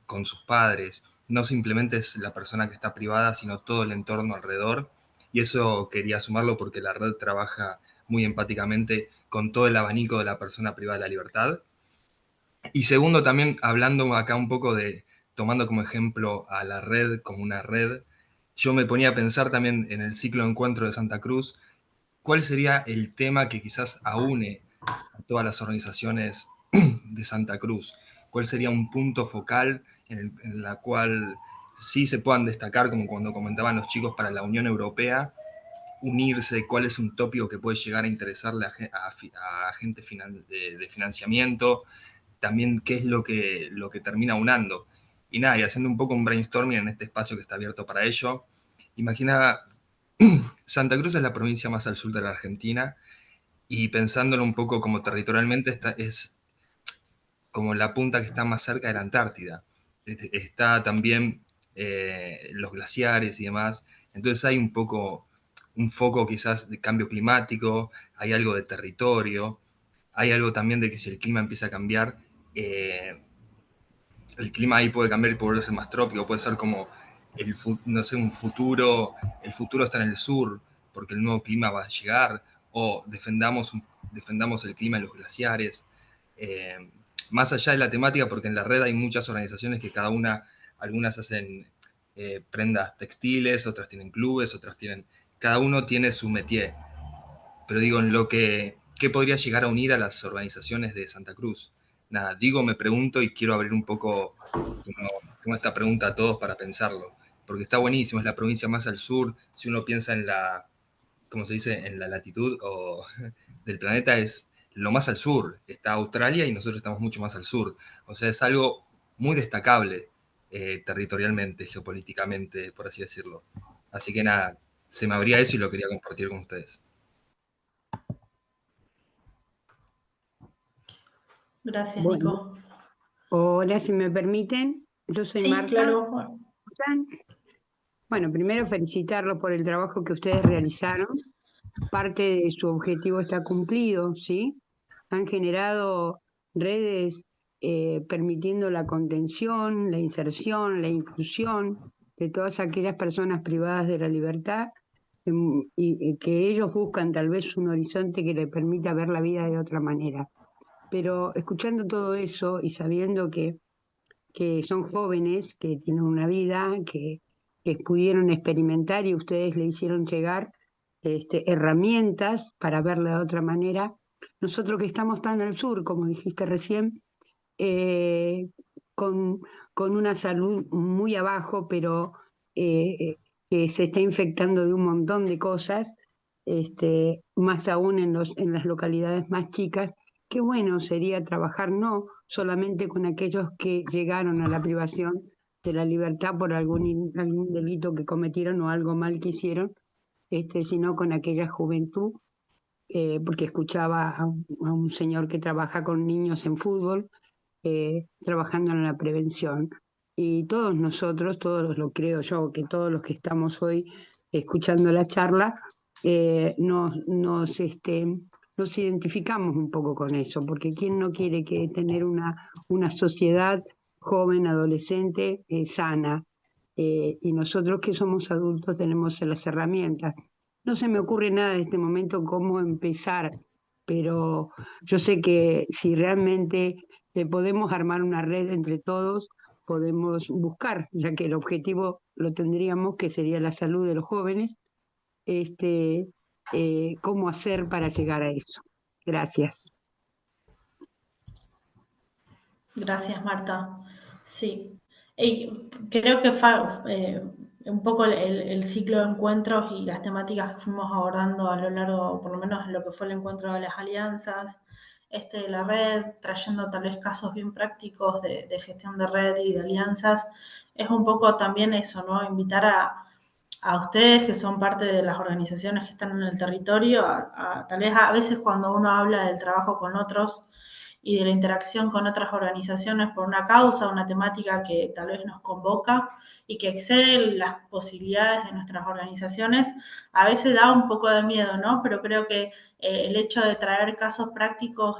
con sus padres. No simplemente es la persona que está privada, sino todo el entorno alrededor, y eso quería sumarlo porque la red trabaja muy empáticamente con todo el abanico de la persona privada de la libertad. Y segundo, también hablando acá un poco de, tomando como ejemplo a la red como una red, yo me ponía a pensar también en el ciclo de encuentro de Santa Cruz, cuál sería el tema que quizás aúne a todas las organizaciones de Santa Cruz, cuál sería un punto focal en la cual sí se puedan destacar, como cuando comentaban los chicos, para la Unión Europea, unirse, cuál es un tópico que puede llegar a interesarle a gente de financiamiento, también qué es lo que termina unando. Y nada, y haciendo un poco un brainstorming en este espacio que está abierto para ello, imagina, Santa Cruz es la provincia más al sur de la Argentina, y pensándolo un poco como territorialmente, es como la punta que está más cerca de la Antártida. Está también los glaciares y demás, entonces hay un poco un foco quizás de cambio climático, hay algo de territorio, hay algo también de que si el clima empieza a cambiar, eh, el clima ahí puede cambiar y puede volverse más trópico, puede ser como, no sé, el futuro está en el sur, porque el nuevo clima va a llegar, o defendamos el clima en los glaciares. más allá de la temática, porque en la red hay muchas organizaciones que algunas hacen prendas textiles, otras tienen clubes, cada uno tiene su métier. Pero digo, ¿qué podría llegar a unir a las organizaciones de Santa Cruz? Nada, me pregunto y quiero abrir un poco como esta pregunta a todos para pensarlo, porque está buenísimo, es la provincia más al sur, si uno piensa en ¿cómo se dice?, en la latitud del planeta, es lo más al sur, está Australia y nosotros estamos mucho más al sur, o sea, es algo muy destacable territorialmente, geopolíticamente, por así decirlo. Así que nada, se me abría eso y lo quería compartir con ustedes. Gracias, Bueno, Nico. hola, si me permiten, yo soy Sí, Marta. claro. Bueno, primero felicitarlos por el trabajo que ustedes realizaron. Parte de su objetivo está cumplido, ¿sí? Han generado redes permitiendo la contención, la inserción, la inclusión de todas aquellas personas privadas de la libertad y que ellos buscan tal vez un horizonte que les permita ver la vida de otra manera. Pero escuchando todo eso y sabiendo que son jóvenes, que tienen una vida, que pudieron experimentar y ustedes le hicieron llegar herramientas para verla de otra manera. Nosotros que estamos tan al sur, como dijiste recién, eh, con, con una salud muy abajo, pero que se está infectando de un montón de cosas, más aún en las localidades más chicas, qué bueno sería trabajar no solamente con aquellos que llegaron a la privación de la libertad por algún delito que cometieron o algo mal que hicieron, sino con aquella juventud, porque escuchaba a un señor que trabaja con niños en fútbol, trabajando en la prevención. Y todos nosotros, lo creo yo, que todos los que estamos hoy escuchando la charla, nos identificamos un poco con eso, porque ¿quién no quiere tener una sociedad joven, adolescente, sana? Y nosotros que somos adultos tenemos las herramientas. No se me ocurre nada en este momento cómo empezar, pero yo sé que si realmente podemos armar una red entre todos, podemos buscar, ya que el objetivo lo tendríamos, que sería la salud de los jóvenes, cómo hacer para llegar a eso. Gracias. Gracias, Marta. Sí. Y creo que un poco el ciclo de encuentros y las temáticas que fuimos abordando a lo largo, por lo menos lo que fue el encuentro de las alianzas, de la red, trayendo tal vez casos bien prácticos de gestión de red y de alianzas, es un poco también eso, ¿no? Invitar a ustedes que son parte de las organizaciones que están en el territorio, tal vez a veces cuando uno habla del trabajo con otros y de la interacción con otras organizaciones por una causa, una temática que tal vez nos convoca y que excede las posibilidades de nuestras organizaciones, a veces da un poco de miedo, ¿no? Pero creo que el hecho de traer casos prácticos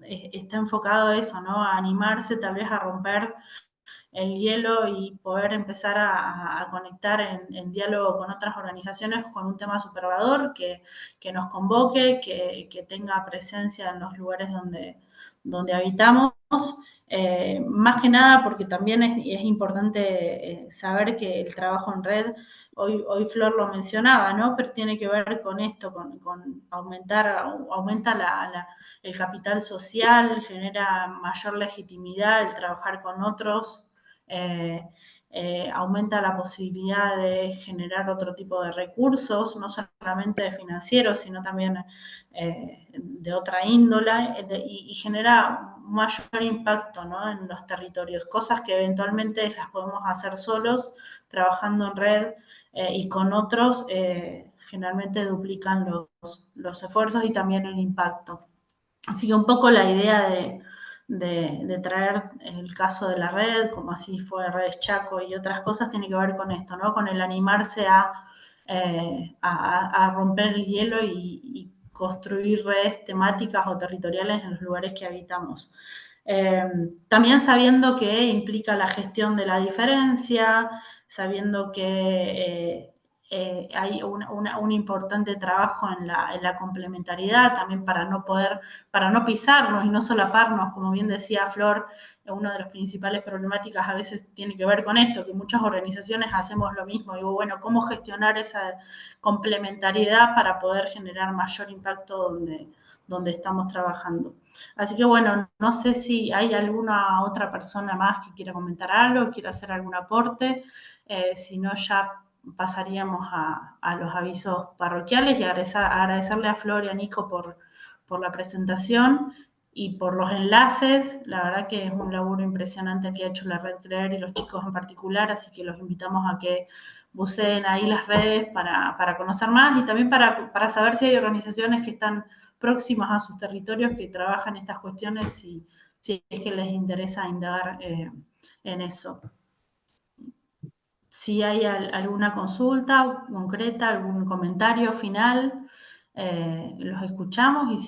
está enfocado a eso, ¿no? A animarse tal vez a romper el hielo y poder empezar a conectar en diálogo con otras organizaciones con un tema superador que nos convoque, que tenga presencia en los lugares donde habitamos. Más que nada porque también es importante saber que el trabajo en red, hoy Flor lo mencionaba, ¿no? Pero tiene que ver con esto, con aumenta el capital social, genera mayor legitimidad el trabajar con otros, aumenta la posibilidad de generar otro tipo de recursos, no solamente de financieros, sino también de otra índole, y genera mayor impacto, ¿no? En los territorios, cosas que eventualmente las podemos hacer solos, trabajando en red y con otros, generalmente duplican los esfuerzos y también el impacto. Así que un poco la idea de traer el caso de la red, como así fue Redes Chaco y otras cosas, tiene que ver con esto, ¿no? Con el animarse a romper el hielo y construir redes temáticas o territoriales en los lugares que habitamos. También sabiendo que implica la gestión de la diferencia, sabiendo que hay un importante trabajo en la complementariedad, también para no pisarnos y no solaparnos, como bien decía Flor, una de las principales problemáticas a veces tiene que ver con esto, que muchas organizaciones hacemos lo mismo. Digo, bueno, ¿cómo gestionar esa complementariedad para poder generar mayor impacto donde estamos trabajando? Así que bueno, no sé si hay alguna otra persona más que quiera comentar algo, quiera hacer algún aporte, si no ya pasaríamos a los avisos parroquiales y agradecerle a Flor y a Nico por la presentación y por los enlaces. La verdad que es un laburo impresionante que ha hecho la Red CREER y los chicos en particular, así que los invitamos a que buceen ahí las redes para conocer más y también para saber si hay organizaciones que están próximas a sus territorios que trabajan estas cuestiones, si es que les interesa indagar en eso. Si hay alguna consulta concreta, algún comentario final, los escuchamos y si